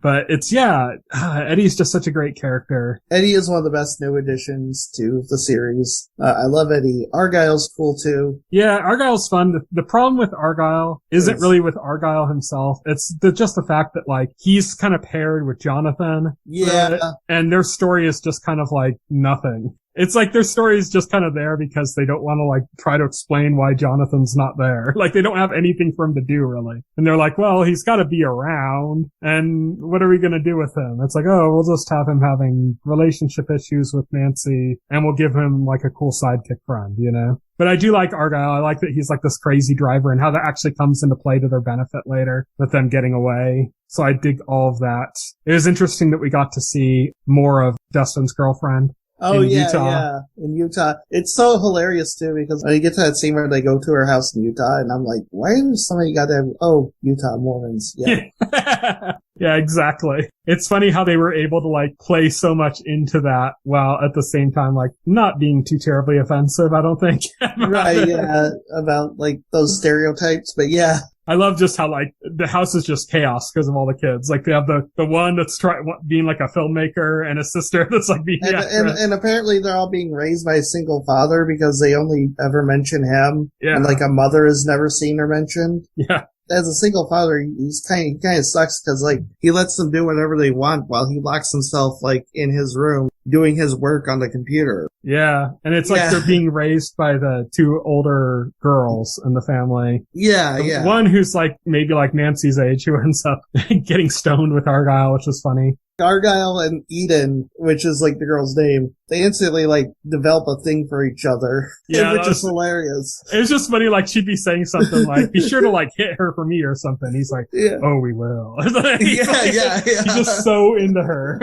But it's Eddie's just such a great character. Eddie is one of the best new additions to the series. I love Eddie. Argyle's cool too. Yeah, Argyle's fun. The problem with Argyle isn't really with Argyle himself. It's just the fact that like he's kind of paired with Jonathan. Yeah. And their story is just kind of like nothing. It's like their story is just kind of there because they don't want to like try to explain why Jonathan's not there. Like they don't have anything for him to do really. And they're like, well, he's got to be around, and what are we going to do with him? It's like, oh, we'll just have him having relationship issues with Nancy, and we'll give him like a cool sidekick friend, you know? But I do like Argyle. I like that he's like this crazy driver, and how that actually comes into play to their benefit later with them getting away. So I dig all of that. It was interesting that we got to see more of Dustin's girlfriend. Oh, yeah, in Utah. It's so hilarious, too, because when you get to that scene where they go to her house in Utah, and I'm like, why is somebody got to Utah Mormons. Yeah. Yeah, exactly. It's funny how they were able to, like, play so much into that while at the same time, like, not being too terribly offensive, I don't think. Right, yeah, about, like, those stereotypes, but yeah. I love just how, like, the house is just chaos because of all the kids. Like, they have the one that's being, like, a filmmaker, and a sister that's, like, being and apparently they're all being raised by a single father because they only ever mention him. Yeah. And, like, a mother is never seen or mentioned. Yeah. As a single father, he kind of sucks because, like, he lets them do whatever they want while he locks himself, like, in his room doing his work on the computer. Yeah. And it's like they're being raised by the two older girls in the family. Yeah. One who's like, maybe like Nancy's age, who ends up getting stoned with Argyle, which is funny. Argyle and Eden, which is like the girl's name, they instantly like develop a thing for each other, which is hilarious. It was just funny, like she'd be saying something like, be sure to like hit her for me or something. He's like, oh, we will. Yeah. He's just so into her.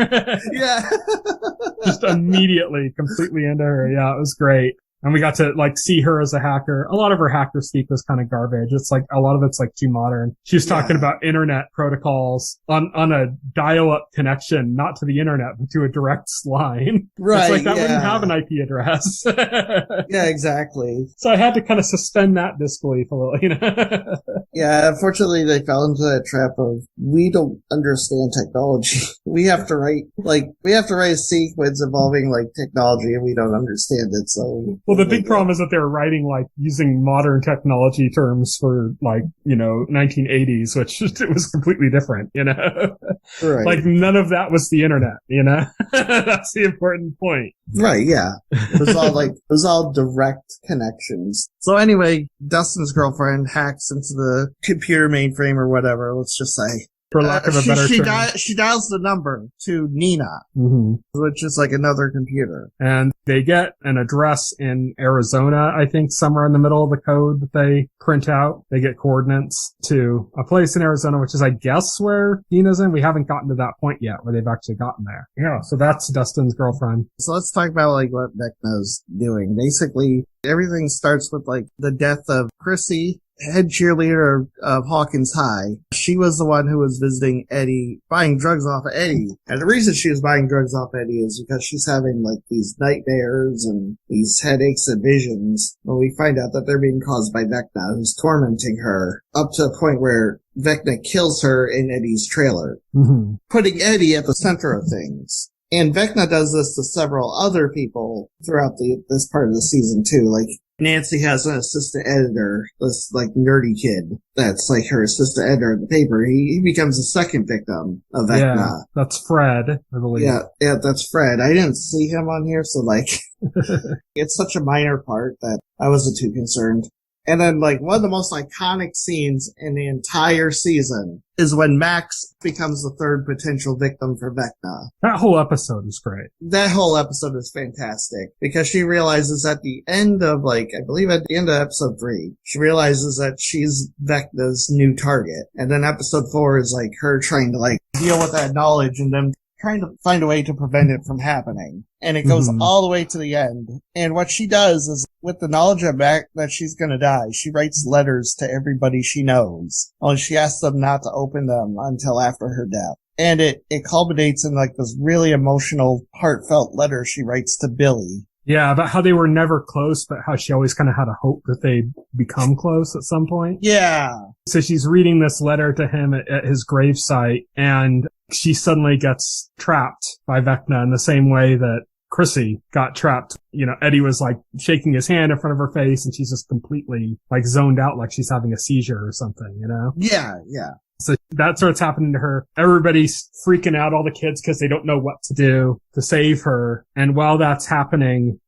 Yeah. Just immediately completely into her. Yeah, it was great. And we got to like see her as a hacker. A lot of her hacker speak was kind of garbage. It's like a lot of it's like too modern. She was talking about internet protocols on a dial-up connection, not to the internet, but to a direct line. Right. It's like that wouldn't have an IP address. Yeah, exactly. So I had to kind of suspend that disbelief a little, you know. Yeah, unfortunately they fell into that trap of we don't understand technology. We have to write a sequence involving like technology and we don't understand it, so well, the big problem is that they're writing, like, using modern technology terms for, like, 1980s, which it was completely different, Right. Like, none of that was the internet, That's the important point. Right, yeah. It was all direct connections. So anyway, Dustin's girlfriend hacks into the computer mainframe or whatever, let's just say. For lack of a better term. She dials the number to Nina, which is like another computer. And they get an address in Arizona, I think, somewhere in the middle of the code that they print out. They get coordinates to a place in Arizona, which is, I guess, where Nina's in. We haven't gotten to that point yet where they've actually gotten there. Yeah, so that's Dustin's girlfriend. So let's talk about, like, what Vecna's doing. Basically, everything starts with, like, the death of Chrissy, head cheerleader of Hawkins High. She was the one who was visiting Eddie, buying drugs off of Eddie. And the reason she was buying drugs off Eddie is because she's having like these nightmares and these headaches and visions. When we find out that they're being caused by Vecna, who's tormenting her up to the point where Vecna kills her in Eddie's trailer, putting Eddie at the center of things. And Vecna does this to several other people throughout this part of the season too. Like, Nancy has an assistant editor, this like nerdy kid that's like her assistant editor at the paper. He becomes the second victim of Vecna. Yeah, that's Fred, I believe. Yeah, that's Fred. I didn't see him on here, so like, it's such a minor part that I wasn't too concerned. And then, like, one of the most iconic scenes in the entire season is when Max becomes the third potential victim for Vecna. That whole episode is great. That whole episode is fantastic because she realizes at the end of, like, I believe at the end of episode 3, she realizes that she's Vecna's new target. And then episode 4 is, like, her trying to, like, deal with that knowledge and then trying to find a way to prevent it from happening. And it goes all the way to the end. And what she does is, with the knowledge of that she's gonna die, she writes letters to everybody she knows. Only she asks them not to open them until after her death. And it culminates in like this really emotional, heartfelt letter she writes to Billy. Yeah, about how they were never close, but how she always kind of had a hope that they'd become close at some point. Yeah. So she's reading this letter to him at his gravesite, and she suddenly gets trapped by Vecna in the same way that Chrissy got trapped. Eddie was like shaking his hand in front of her face, and she's just completely like zoned out, like she's having a seizure or something, Yeah. So that starts happening to her. Everybody's freaking out, all the kids, because they don't know what to do to save her. And while that's happening,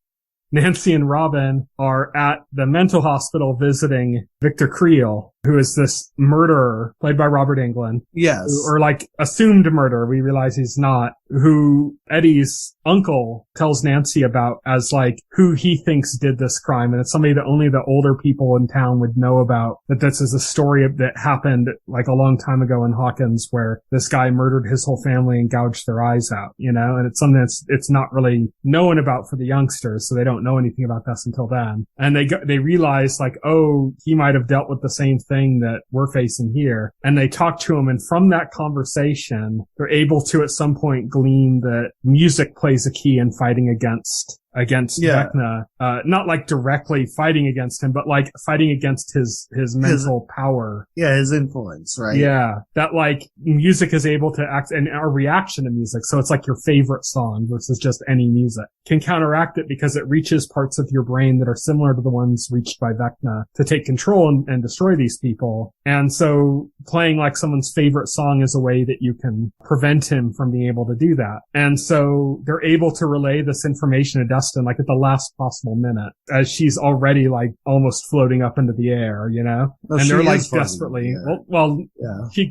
Nancy and Robin are at the mental hospital visiting Victor Creel, who is this murderer played by Robert Englund. Yes. Or like assumed murderer. We realize he's not, who Eddie's uncle tells Nancy about as like who he thinks did this crime. And it's somebody that only the older people in town would know about, that this is a story that happened like a long time ago in Hawkins where this guy murdered his whole family and gouged their eyes out, and it's something it's not really known about for the youngsters. So they don't know anything about this until then. And they realize like, oh, he might have dealt with the same thing that we're facing here. And they talk to him. And from that conversation, they're able to at some point glean that music plays a key in fighting against against Yeah. Vecna. Not like directly fighting against him, but like fighting against his mental power. Yeah, his influence, right? Yeah. That like music is able to act, and our reaction to music. So it's like your favorite song versus just any music can counteract it because it reaches parts of your brain that are similar to the ones reached by Vecna to take control and destroy these people. And so playing like someone's favorite song is a way that you can prevent him from being able to do that. And so they're able to relay this information to Dustin like at the last possible minute as she's already like almost floating up into the air, you know? Well, and they're she like is floating desperately, in the air. well,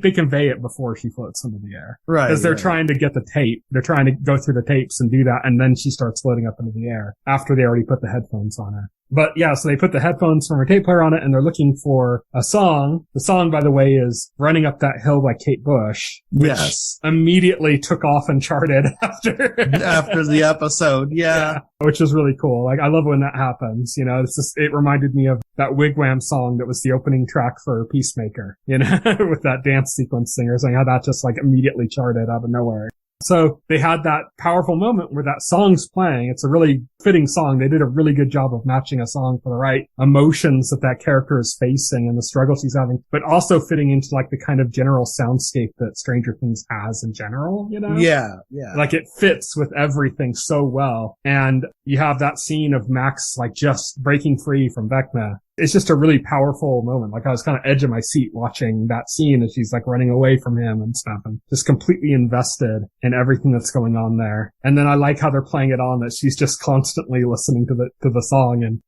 they convey it before she floats into the air. Right. Because they're trying to get the tape. They're trying to go through the tapes and do that. And then she starts floating up into the air after they already put the headphones on her. But yeah, so they put the headphones from her tape player on it and they're looking for a song. The song, by the way, is Running Up That Hill by Kate Bush. Which Yes. immediately took off and charted after the episode. Yeah. which is really cool. Like, I love when that happens. You know, it's just, it reminded me of that Wigwam song that was the opening track for Peacemaker, you know, with that dance sequence singer saying how that just like immediately charted out of nowhere. So they had that powerful moment where that song's playing. It's a really fitting song. They did a really good job of matching a song for the right emotions that that character is facing and the struggles he's having, but also fitting into like the kind of general soundscape that Stranger Things has in general, you know? Yeah, yeah. Like it fits with everything so well. And you have that scene of Max like just breaking free from Vecna. It's just a really powerful moment. Like I was kind of edge of my seat watching that scene as she's like running away from him and stuff and just completely invested in everything that's going on there. And then I like how they're playing it on that she's just constantly listening to the song. And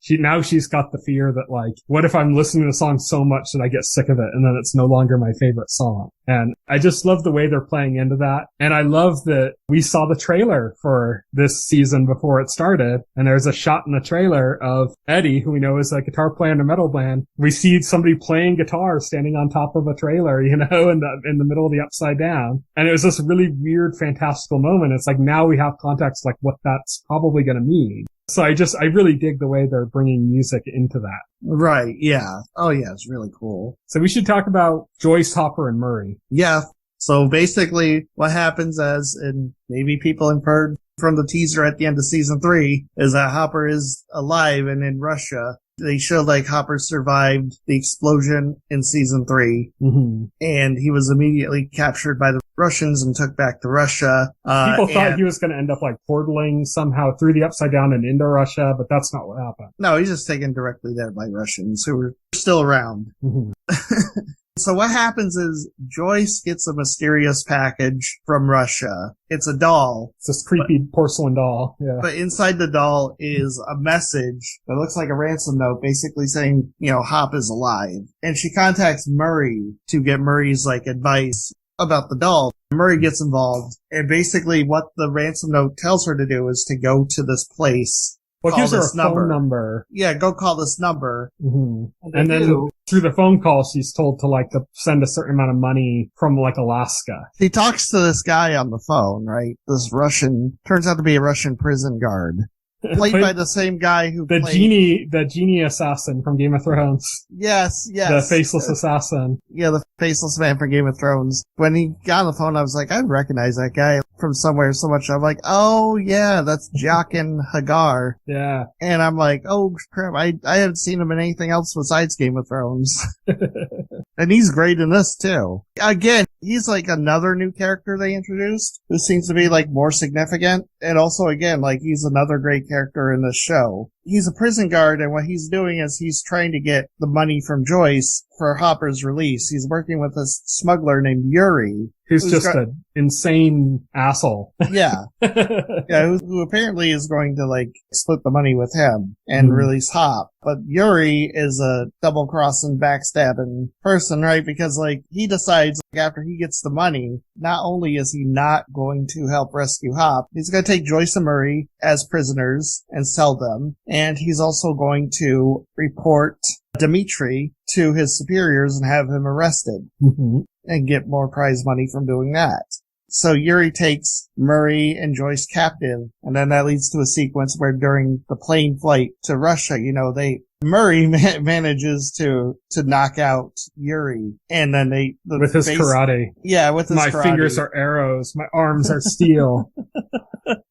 she's got the fear that like, what if I'm listening to the song so much that I get sick of it and then it's no longer my favorite song? And I just love the way they're playing into that. And I love that we saw the trailer for this season before it started. And there's a shot in the trailer of Eddie, who we know is a guitar player in a metal band. We see somebody playing guitar standing on top of a trailer, you know, in the middle of the Upside Down. And it was this really weird, fantastical moment. It's like now we have context like what that's probably going to mean. So I really dig the way they're bringing music into that. Right, yeah. Oh yeah, it's really cool. So we should talk about Joyce, Hopper, and Murray. Yeah. So basically what happens and maybe people inferred from the teaser at the end of season 3 is that Hopper is alive and in Russia. They showed like Hopper survived the explosion in season 3, and he was immediately captured by the Russians and took back to Russia. People thought he was going to end up like portaling somehow through the Upside Down and into Russia, but that's not what happened. No, he's just taken directly there by Russians who were still around. So what happens is Joyce gets a mysterious package from Russia. It's a doll. It's this creepy porcelain doll. Yeah. But inside the doll is a message that looks like a ransom note, basically saying, you know, Hop is alive. And she contacts Murray to get Murray's like advice about the doll. Murray gets involved. And basically what the ransom note tells her to do is to go to this place. Well, gives her a phone number. Yeah, go call this number. And then through the phone call, she's told to like to send a certain amount of money from like Alaska. He talks to this guy on the phone, right? This turns out to be a Russian prison guard. Played by the same guy who the genie assassin from Game of Thrones. Yes. The faceless assassin. Yeah, the faceless man from Game of Thrones. When he got on the phone, I was like, I recognize that guy from somewhere so much. I'm like, oh yeah, that's Jaqen Hagar. Yeah. And I'm like, oh crap, I haven't seen him in anything else besides Game of Thrones. And he's great in this too. Again, he's like another new character they introduced who seems to be like more significant. And also again, like he's another great character in this show. He's a prison guard, and what he's doing is he's trying to get the money from Joyce for Hopper's release. He's working with a smuggler named Yuri. Who's just an insane asshole. Yeah. Yeah, who apparently is going to like split the money with him and release Hop. But Yuri is a double-crossing, backstabbing person, right? Because like he decides like, after he gets the money, not only is he not going to help rescue Hop, he's going to take Joyce and Murray as prisoners and sell them. And he's also going to report Dimitri to his superiors and have him arrested and get more prize money from doing that. So Yuri takes Murray and Joyce captive, and then that leads to a sequence where during the plane flight to Russia, you know, Murray manages to knock out Yuri, and then with his karate. Yeah, with his karate. My fingers are arrows, my arms are steel.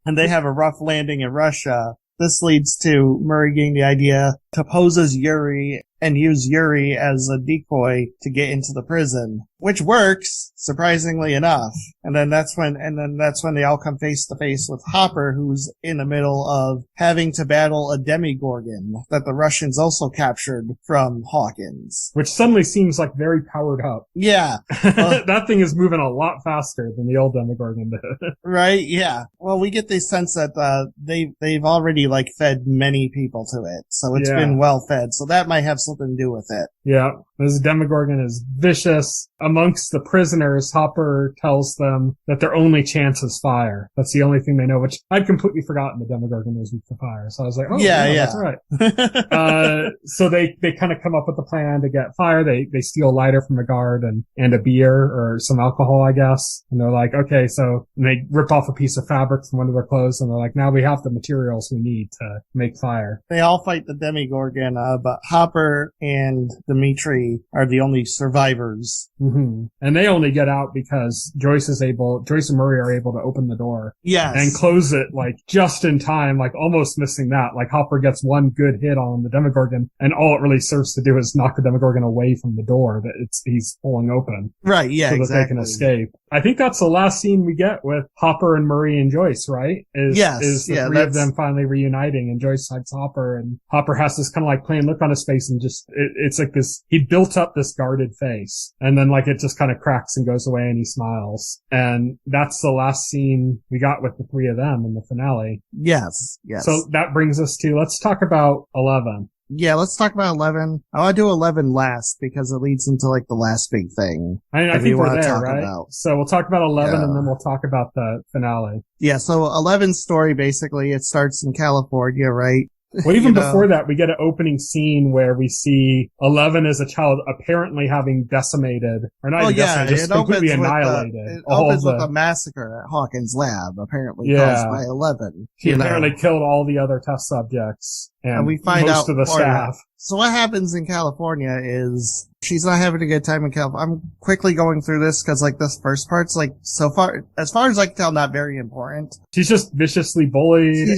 And they have a rough landing in Russia. this leads to Murray getting the idea to pose as Yuri and use Yuri as a decoy to get into the prison, which works, surprisingly enough. And then that's when they all come face to face with Hopper, who's in the middle of having to battle a Demigorgon that the Russians also captured from Hawkins. Which suddenly seems like very powered up. Yeah. That thing is moving a lot faster than the old Demigorgon did. Right, yeah. Well, we get the sense that they've already like fed many people to it, so it's been well fed. So that might have something to do with it. Yeah, this Demigorgon is vicious. Amongst the prisoners, Hopper tells them that their only chance is fire. That's the only thing they know, which I'd completely forgotten the Demigorgon was weak to fire. So I was like, oh, yeah. That's right. So they kind of come up with a plan to get fire. They steal a lighter from a guard and a beer or some alcohol, I guess. And they're like, okay, so they rip off a piece of fabric from one of their clothes and they're like, now we have the materials we need to make fire. They all fight the Demigorgon, but Hopper and Dimitri are the only survivors. Mm-hmm. And they only get out because Joyce and Murray are able to open the door. Yes. And close it, like, just in time, like, almost missing that. Like, Hopper gets one good hit on the Demigorgon, and all it really serves to do is knock the Demigorgon away from the door that he's pulling open. Right, yeah, so exactly. that they can escape. I think that's the last scene we get with Hopper and Murray and Joyce, right? Is the three of them finally reuniting, and Joyce hugs Hopper, and Hopper has this kind of like plain look on his face, and just, it's like this, he built up this guarded face, and then like it just kind of cracks and goes away, and he smiles. And that's the last scene we got with the three of them in the finale. Yes. So that brings us to, let's talk about 11. Yeah, let's talk about 11. I want to do 11 last because it leads into like the last big thing. I think we're there, right? So we'll talk about 11 and then we'll talk about the finale. Yeah, so 11's story basically, it starts in California, right? Well, even before that, we get an opening scene where we see 11 as a child apparently having decimated, or not decimated, just completely annihilated. It opens with a massacre at Hawkins' lab, apparently caused by 11. He apparently killed all the other test subjects and we find most of the staff. So what happens in California is she's not having a good time in California. I'm quickly going through this because like this first part's like so far, as far as I can tell, not very important. She's just viciously bullied.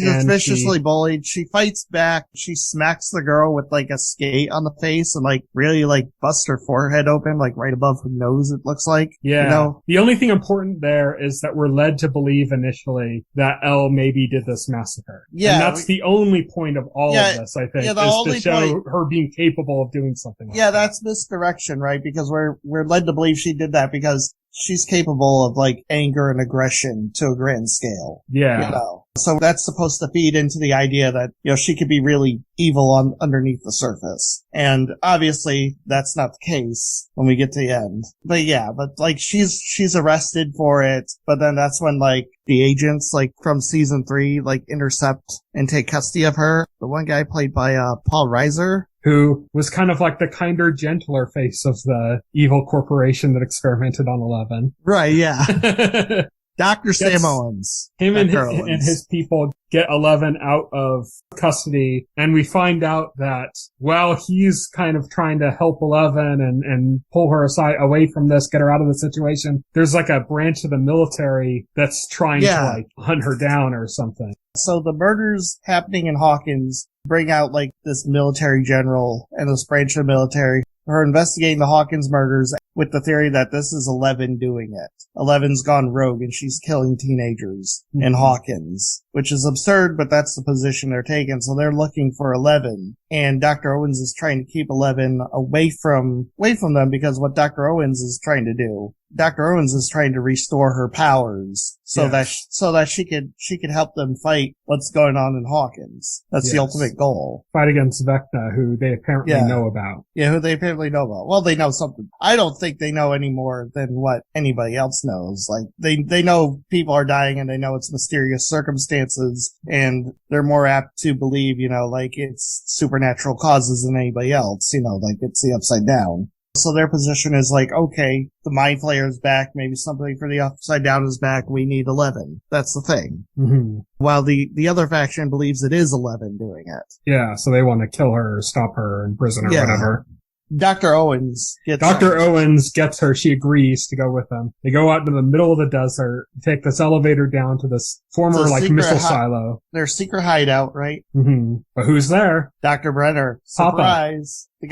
Bullied. She fights back. She smacks the girl with like a skate on the face and like really like busts her forehead open, like right above her nose, it looks like. Yeah. You know? The only thing important there is that we're led to believe initially that Elle maybe did this massacre. Yeah. And that's the only point of all of this, I think, is to show her being capable of doing something like that. That's misdirection, right? Because we're led to believe she did that because she's capable of like anger and aggression to a grand scale. Yeah. You know? So that's supposed to feed into the idea that, you know, she could be really evil underneath the surface. And obviously that's not the case when we get to the end. But yeah, but like she's arrested for it. But then that's when like the agents like from season 3 like intercept and take custody of her. The one guy played by Paul Reiser, who was kind of like the kinder, gentler face of the evil corporation that experimented on 11. Right, yeah. Dr. Sam Owens. Him and his people get 11 out of custody, and we find out that while he's kind of trying to help 11 and pull her aside away from this, get her out of the situation, there's like a branch of the military that's trying to like hunt her down or something. So the murders happening in Hawkins bring out like this military general and this branch of the military who are investigating the Hawkins murders with the theory that this is 11 doing it. 11's gone rogue and she's killing teenagers in Hawkins, which is absurd, but that's the position they're taking. So they're looking for 11, and Dr. Owens is trying to keep 11 away from them because what Dr. Owens is trying to do, Dr. Owens is trying to restore her powers so that she could help them fight what's going on in Hawkins. That's the ultimate goal. Fight against Vecna, who they apparently know about. Yeah, who they apparently know about. Well, they know something. I don't think they know any more than what anybody else knows. Like, they know people are dying and they know it's mysterious circumstances, and they're more apt to believe, you know, like it's supernatural causes than anybody else, you know, like it's the upside down. So their position is like, okay, the Mind Flayer is back. Maybe something for the Upside Down is back. We need 11. That's the thing. Mm-hmm. While the other faction believes it is 11 doing it. Yeah, so they want to kill her, stop her, imprison her, whatever. Dr. Owens gets Dr. Owens gets her. She agrees to go with them. They go out into the middle of the desert, take this elevator down to this former missile silo. Their secret hideout, right? Mm-hmm. But who's there? Dr. Brenner. Surprise. The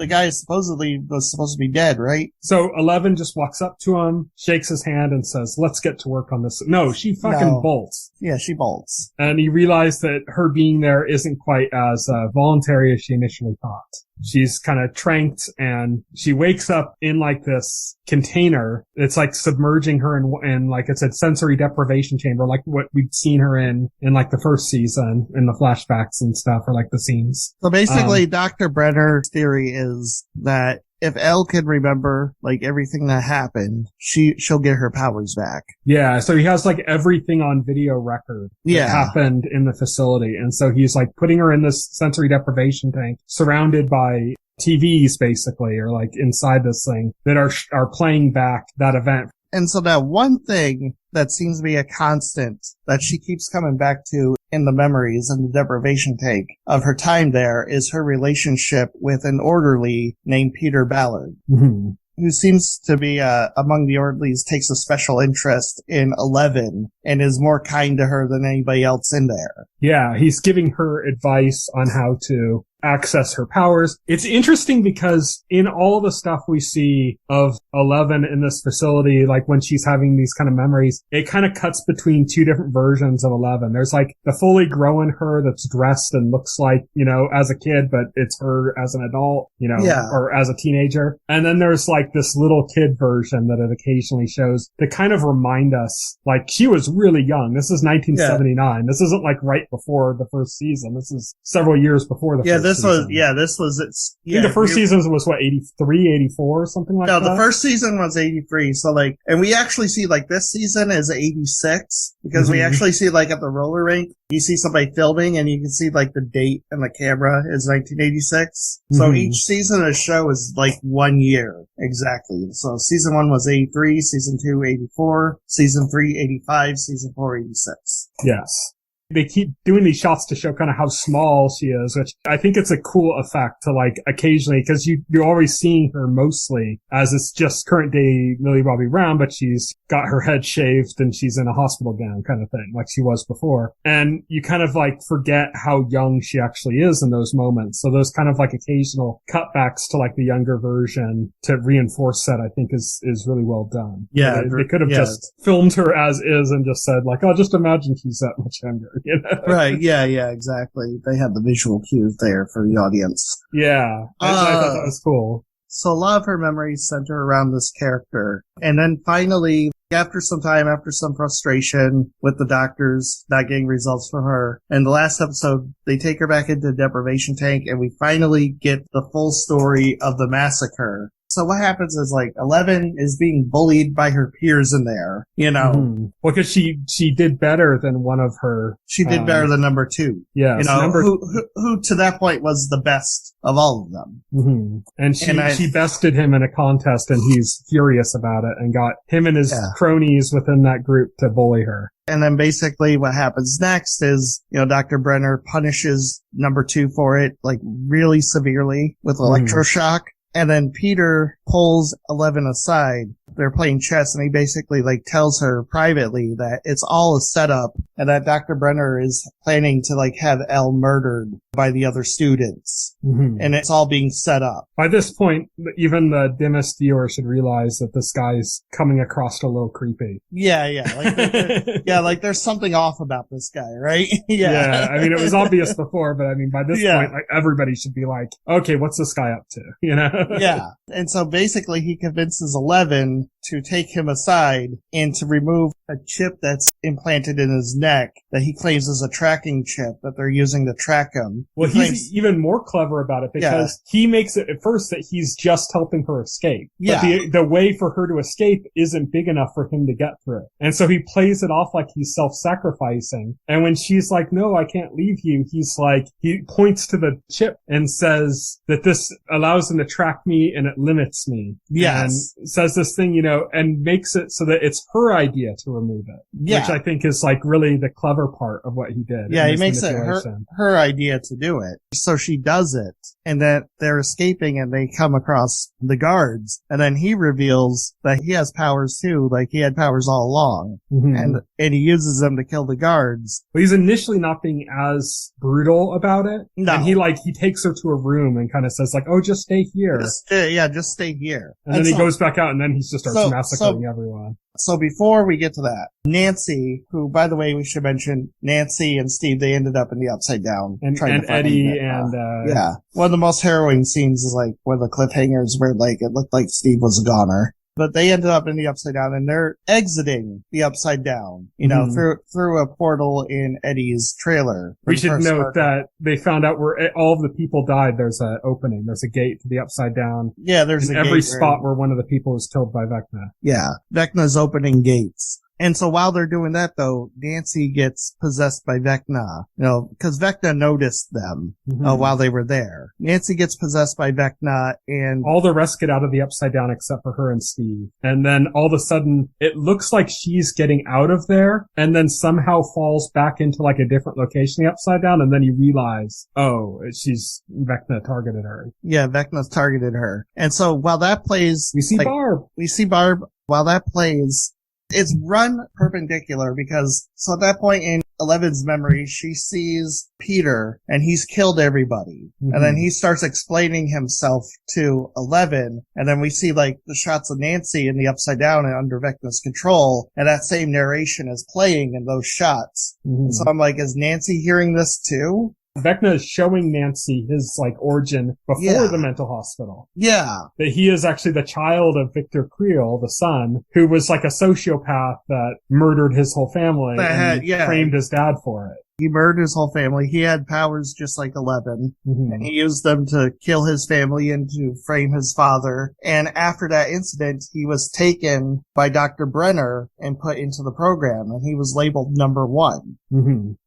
guy supposedly was supposed to be dead, right? So 11 just walks up to him, shakes his hand, and says, "Let's get to work on this." No, she fucking bolts. Yeah, she bolts. And he realized that her being there isn't quite as voluntary as she initially thought. She's kind of tranked, and she wakes up in like this container. It's like submerging her in like it's a sensory deprivation chamber, like what we'd seen her in like the first season in the flashbacks and stuff, or like the scenes. So basically, Dr. Brenner's theory is that if Elle can remember like everything that happened, she'll get her powers back. Yeah, so he has like everything on video record that happened in the facility, and so he's like putting her in this sensory deprivation tank, surrounded by TVs basically, or like inside this thing that are playing back that event. And so that one thing that seems to be a constant that she keeps coming back to in the memories in the deprivation tank of her time there is her relationship with an orderly named Peter Ballard, mm-hmm. who seems to be among the orderlies, takes a special interest in 11 and is more kind to her than anybody else in there. Yeah, he's giving her advice on how to access her powers. It's interesting because in all the stuff we see of 11 in this facility, like when she's having these kind of memories, it kind of cuts between two different versions of 11. There's like the fully grown her that's dressed and looks like, as a kid, but it's her as an adult, or as a teenager. And then there's like this little kid version that it occasionally shows to kind of remind us, like, she was really young. This is 1979. Yeah. This isn't like right before the first season. This is several years before the first season. I think the first season was 83, 84 or something like that? No, the first season was 83. So and we actually see this season is 86 because we actually see at the roller rink, you see somebody filming and you can see the date and the camera is 1986. Mm-hmm. So each season of the show is 1 year exactly. So season 1 was 83, season 2, 84, season 3, 85, season 4, 86. Yes. They keep doing these shots to show kind of how small she is, which I think it's a cool effect to occasionally, because you're always seeing her mostly as it's just current day Millie Bobby Brown, but she's got her head shaved and she's in a hospital gown kind of thing, like she was before. And you kind of forget how young she actually is in those moments. So those kind of occasional cutbacks to the younger version to reinforce that, I think is really well done. Yeah. They could have just filmed her as is and just said oh, just imagine she's that much younger. Right, yeah, exactly. They had the visual cues there for the audience. Yeah, I thought that was cool. So a lot of her memories center around this character. And then finally, after some time, after some frustration with the doctors not getting results from her, in the last episode, they take her back into the deprivation tank and we finally get the full story of the massacre. So what happens is 11 is being bullied by her peers in there, Mm-hmm. Well, because she did better than one of her. She did better than number 2. Yeah. Who to that point was the best of all of them. Mm-hmm. And she bested him in a contest and he's furious about it and got him and his cronies within that group to bully her. And then basically what happens next is, Dr. Brenner punishes number 2 for it, really severely with electroshock. And then Peter pulls 11 aside. They're playing chess and he basically tells her privately that it's all a setup and that Dr. Brenner is planning to have Elle murdered by the other students. Mm-hmm. And it's all being set up. By this point, even the dimmest viewer should realize that this guy's coming across a little creepy. Yeah. There's something off about this guy, right? Yeah. I mean, it was obvious before, but I mean, by this point, everybody should be okay, what's this guy up to? Yeah. And so basically he convinces 11 to take him aside and to remove a chip that's implanted in his neck that he claims is a tracking chip that they're using to track him. Well, he's even more clever about it because he makes it at first that he's just helping her escape. Yeah. But the way for her to escape isn't big enough for him to get through. And so he plays it off like he's self-sacrificing. And when she's no, I can't leave you, he points to the chip and says that this allows him to track me and it limits me. Yes. And says this thing, and makes it so that it's her idea to remove it. Yeah. Which I think is really the clever part of what he did. Yeah, he makes it her idea to do it. So she does it, and then they're escaping and they come across the guards, and then he reveals that he has powers too, like he had powers all along, and he uses them to kill the guards. But he's initially not being as brutal about it. No. And he takes her to a room and kind of says like, oh, just stay here. Just stay here. And then he goes back out and then he just starts massacring everyone. So before we get to that, Nancy, who, by the way, we should mention, Nancy and Steve, they ended up in the Upside Down. And Eddie and... yeah. One of the most harrowing scenes is like one of the cliffhangers where like it looked like Steve was a goner. But they ended up in the Upside Down, and they're exiting the Upside Down, through a portal in Eddie's trailer. We should note that they found out where all of the people died. There's an opening. There's a gate to the Upside Down. Yeah, there's every spot where one of the people was killed by Vecna. Yeah, Vecna's opening gates. And so while they're doing that, though, Nancy gets possessed by Vecna, because Vecna noticed them while they were there. Nancy gets possessed by Vecna, and all the rest get out of the Upside Down except for her and Steve. And then all of a sudden, it looks like she's getting out of there, and then somehow falls back into like a different location, the Upside Down, and then you realize, oh, Vecna targeted her. Yeah, Vecna's targeted her. And so while that plays... We see Barb. While that plays... It's run perpendicular because, so at that point in Eleven's memory, she sees Peter and he's killed everybody. And then he starts explaining himself to 11. And then we see like the shots of Nancy in the Upside Down and under Vecna's control. And that same narration is playing in those shots. So I'm like, is Nancy hearing this too? Vecna is showing Nancy his like origin before the mental hospital. Yeah. That he is actually the child of Victor Creel, the son, who was like a sociopath that murdered his whole family and framed his dad for it. He murdered his whole family. He had powers just like 11, and he used them to kill his family and to frame his father. And after that incident, he was taken by Dr. Brenner and put into the program, and he was labeled number 1.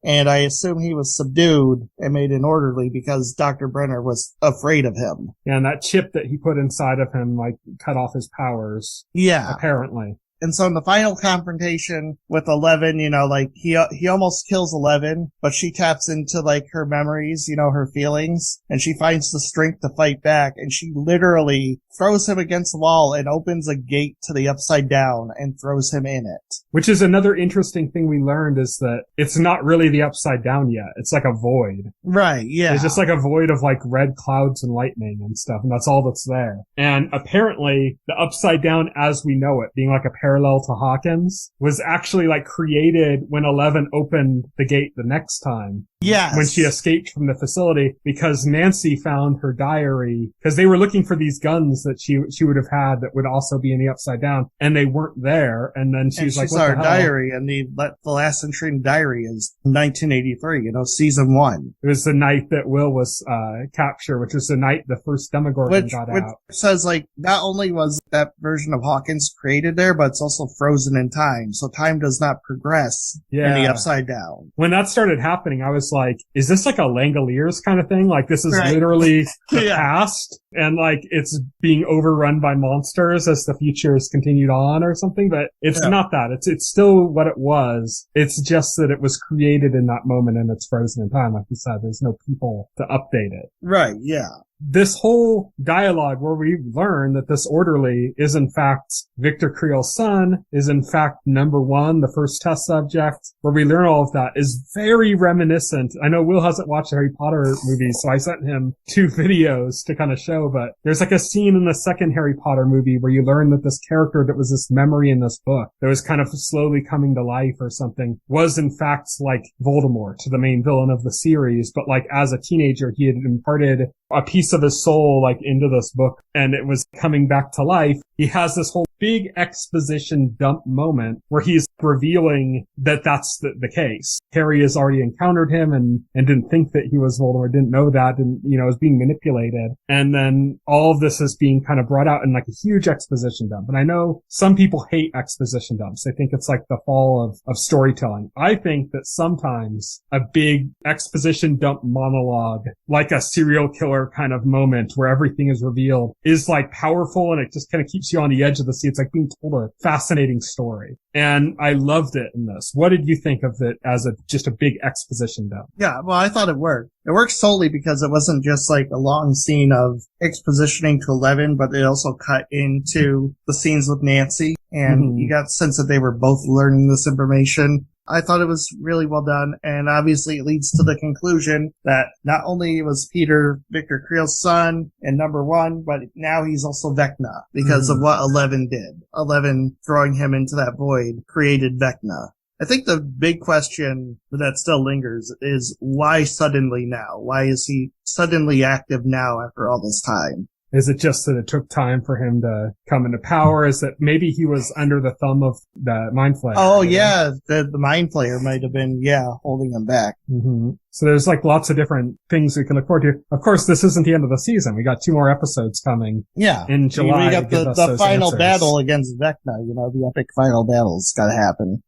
And I assume he was subdued and made an orderly because Dr. Brenner was afraid of him. Yeah, and that chip that he put inside of him, like, cut off his powers. Yeah. Apparently. And so in the final confrontation with 11, he almost kills 11, but she taps into like her memories, her feelings, and she finds the strength to fight back, and she literally throws him against the wall and opens a gate to the Upside Down and throws him in it. Which is another interesting thing we learned is that it's not really the Upside Down yet. It's like a void. Right, yeah. It's just like a void of like red clouds and lightning and stuff, and that's all that's there. And apparently the Upside Down as we know it, being like a parallel to Hawkins, was actually like created when 11 opened the gate the next time. Yes. When she escaped from the facility, because Nancy found her diary, because they were looking for these guns that she would have had that would also be in the Upside Down, and they weren't there. And then she was like, saw her diary, and the last entry in the diary is 1983, season 1. It was the night that Will was captured, which was the night the first Demogorgon got out. Which says, like, not only was that version of Hawkins created there, but it's also frozen in time, so time does not progress in the Upside Down. When that started happening, I was like, is this like a Langoliers kind of thing? Like, this is literally the past, and like, it's being overrun by monsters as the future has continued on or something, but it's not that. It's still what it was. It's just that it was created in that moment and it's frozen in time. Like you said, there's no people to update it. Right, yeah. This whole dialogue where we learn that this orderly is in fact Victor Creel's son, is in fact number 1, the first test subject, where we learn all of that, is very reminiscent. I know Will hasn't watched the Harry Potter movies, so I sent him 2 videos to kind of show, but there's like a scene in the second Harry Potter movie where you learn that this character that was this memory in this book that was kind of slowly coming to life or something was in fact like Voldemort, the main villain of the series, but like as a teenager he had imparted a piece of his soul like into this book and it was coming back to life. He has this whole big exposition dump moment where he's revealing that that's the case. Harry has already encountered him and didn't think that he was Voldemort, didn't know that, and, was being manipulated. And then all of this is being kind of brought out in like a huge exposition dump. And I know some people hate exposition dumps. They think it's like the fall of storytelling. I think that sometimes a big exposition dump monologue, like a serial killer kind of moment where everything is revealed, is like powerful and it just kind of keeps keeps you on the edge of the seat. It's like being told a fascinating story. And I loved it in this. What did you think of it as just a big exposition dump? Yeah, well, I thought it worked. It worked solely because it wasn't just like a long scene of expositioning to 11, but it also cut into the scenes with Nancy, and you got the sense that they were both learning this information. I thought it was really well done, and obviously it leads to the conclusion that not only was Peter Victor Creel's son and number one, but now he's also Vecna because of what 11 did. 11 throwing him into that void created Vecna. I think the big question that still lingers is why suddenly now? Why is he suddenly active now after all this time? Is it just that it took time for him to come into power? Is that maybe he was under the thumb of the Mind Flayer? Oh, yeah. The Mind Flayer might have been, holding him back. So there's like lots of different things we can look forward to. Of course, this isn't the end of the season. We got 2 more episodes coming. Yeah. In July. We got the final battle against Vecna, the epic final battle's gotta happen.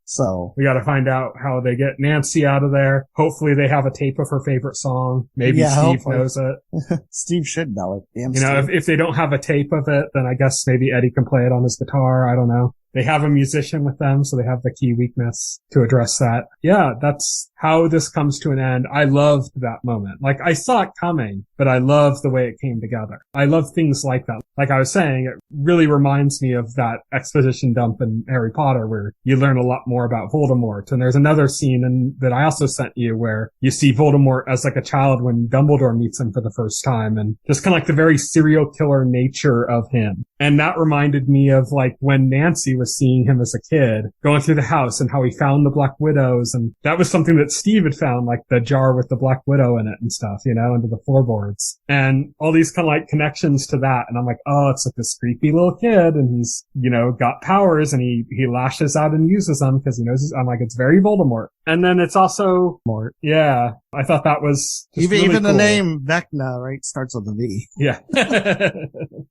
So. We gotta find out how they get Nancy out of there. Hopefully they have a tape of her favorite song. Maybe Steve knows it. Steve should know it. Damn, if they don't have a tape of it, then I guess maybe Eddie can play it on his guitar. I don't know. They have a musician with them, so they have the key weakness to address that. Yeah, that's how this comes to an end. I loved that moment. Like, I saw it coming, but I love the way it came together. I love things like that. Like I was saying, it really reminds me of that exposition dump in Harry Potter where you learn a lot more about Voldemort. And there's another scene that I also sent you where you see Voldemort as like a child when Dumbledore meets him for the first time, and just kind of like the very serial killer nature of him. And that reminded me of like when Nancy was seeing him as a kid going through the house and how he found the Black Widows. And that was something that Steve had found, like the jar with the Black Widow in it and stuff, under the floorboards, and all these kind of like connections to that. And I'm like, oh, it's like this creepy little kid, and he's, got powers, and he lashes out and uses them because he knows. I'm like, it's very Voldemort. And then it's also Mort. Yeah. I thought that was just really even cool. The name Vecna, right, starts with a V. Yeah.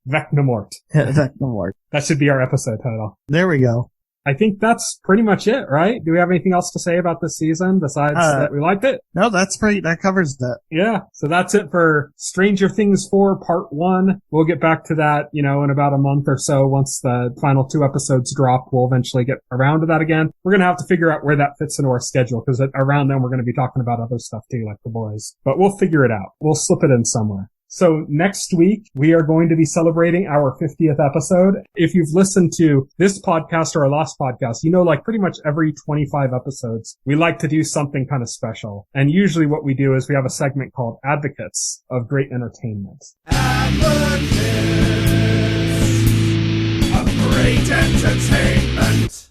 Vecnamort. Vecnamort. That should be our episode title. There we go. I think that's pretty much it, right? Do we have anything else to say about this season besides that we liked it? No, that covers that. Yeah. So that's it for Stranger Things 4 Part 1. We'll get back to that, in about a month or so. Once the final 2 episodes drop, we'll eventually get around to that again. We're going to have to figure out where that fits into our schedule because around then we're going to be talking about other stuff too, like The Boys. But we'll figure it out. We'll slip it in somewhere. So next week, we are going to be celebrating our 50th episode. If you've listened to this podcast or our last podcast, like pretty much every 25 episodes, we like to do something kind of special. And usually what we do is we have a segment called Advocates of Great Entertainment. Advocates of Great Entertainment.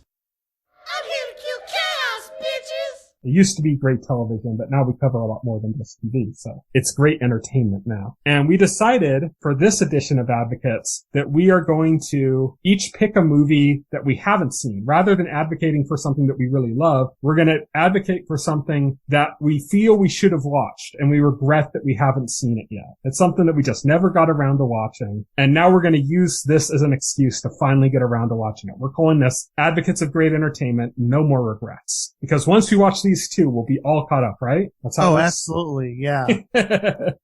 I'm here to kill chaos, bitches! It used to be great television, but now we cover a lot more than just TV, so it's great entertainment now. And we decided for this edition of Advocates that we are going to each pick a movie that we haven't seen. Rather than advocating for something that we really love, we're going to advocate for something that we feel we should have watched, and we regret that we haven't seen it yet. It's something that we just never got around to watching, and now we're going to use this as an excuse to finally get around to watching it. We're calling this Advocates of Great Entertainment, No More Regrets. Because once we watch these 2, we'll be all caught up, right? That's how absolutely, yeah.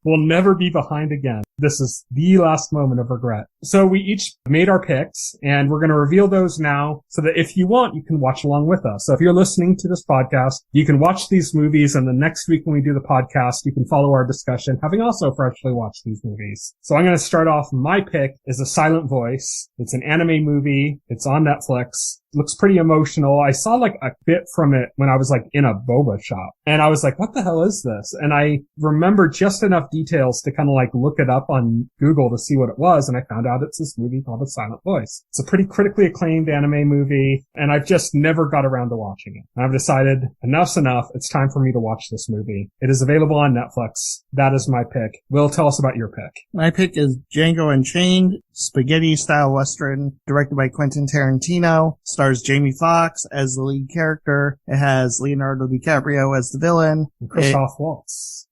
We'll never be behind again. This is the last moment of regret. So we each made our picks, and we're going to reveal those now so that if you want, you can watch along with us. So if you're listening to this podcast, you can watch these movies, and the next week when we do the podcast, you can follow our discussion, having also freshly watched these movies. So I'm going to start off. My pick is A Silent Voice. It's an anime movie. It's on Netflix. Looks pretty emotional. I saw like a bit from it when I was like in a boba shop, and I was like, what the hell is this? And I remember just enough details to kind of like look it up on Google to see what it was, and I found out it's this movie called A Silent Voice. It's a pretty critically acclaimed anime movie, and I've just never got around to watching it. And I've decided enough's enough. It's time for me to watch this movie. It is available on Netflix. That is my pick. Will, tell us about your pick. My pick is Django Unchained, spaghetti-style western, directed by Quentin Tarantino. Stars Jamie Foxx as the lead character. It has Leonardo DiCaprio as the villain. And Christoph Waltz.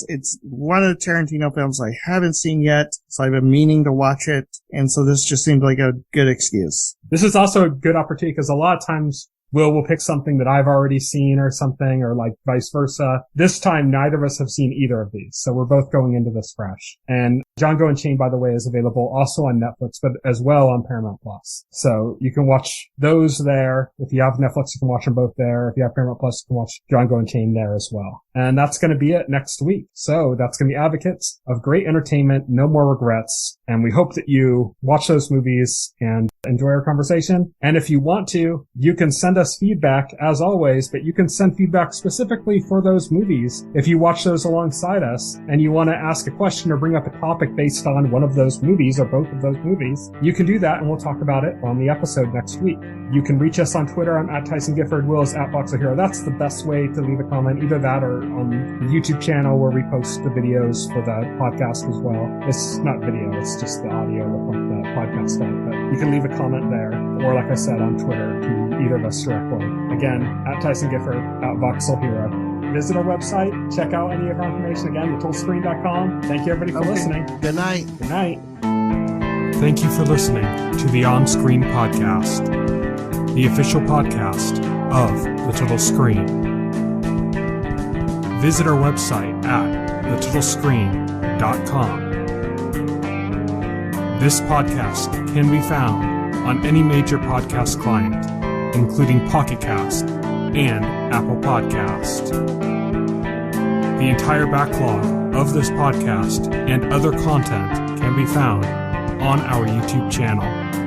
It's one of the Tarantino films I haven't seen yet, so I've been meaning to watch it, and so this just seemed like a good excuse. This is also a good opportunity because a lot of times Will pick something that I've already seen or something, or like vice versa. This time, neither of us have seen either of these, so we're both going into this fresh. And Django Unchained, by the way, is available also on Netflix, but as well on Paramount Plus. So you can watch those there. If you have Netflix, you can watch them both there. If you have Paramount Plus, you can watch Django Unchained there as well. And that's going to be it next week. So that's going to be Advocates of Great Entertainment, No More Regrets. And we hope that you watch those movies and enjoy our conversation. And if you want to, you can send us feedback as always, but you can send feedback specifically for those movies. If you watch those alongside us and you want to ask a question or bring up a topic based on one of those movies or both of those movies, you can do that and we'll talk about it on the episode next week. You can reach us on Twitter. I'm at Tyson Gifford. Will is at Boxer That's the best way to leave a comment, either that or on the YouTube channel where we post the videos for the podcast as well. It's not video, it's just the audio of the podcast stuff, but you can leave a comment there, or like I said, on Twitter to either of us directly. Again, at Tyson Gifford, at Voxel Hero. Visit our website, check out any of our information again, thetotallscreen.com. Thank you everybody for listening. Good night. Good night. Thank you for listening to the OnScreen podcast, the official podcast of The Total Screen. Visit our website at thetotalscreen.com. This podcast can be found on any major podcast client, including Pocket Cast and Apple Podcast. The entire backlog of this podcast and other content can be found on our YouTube channel.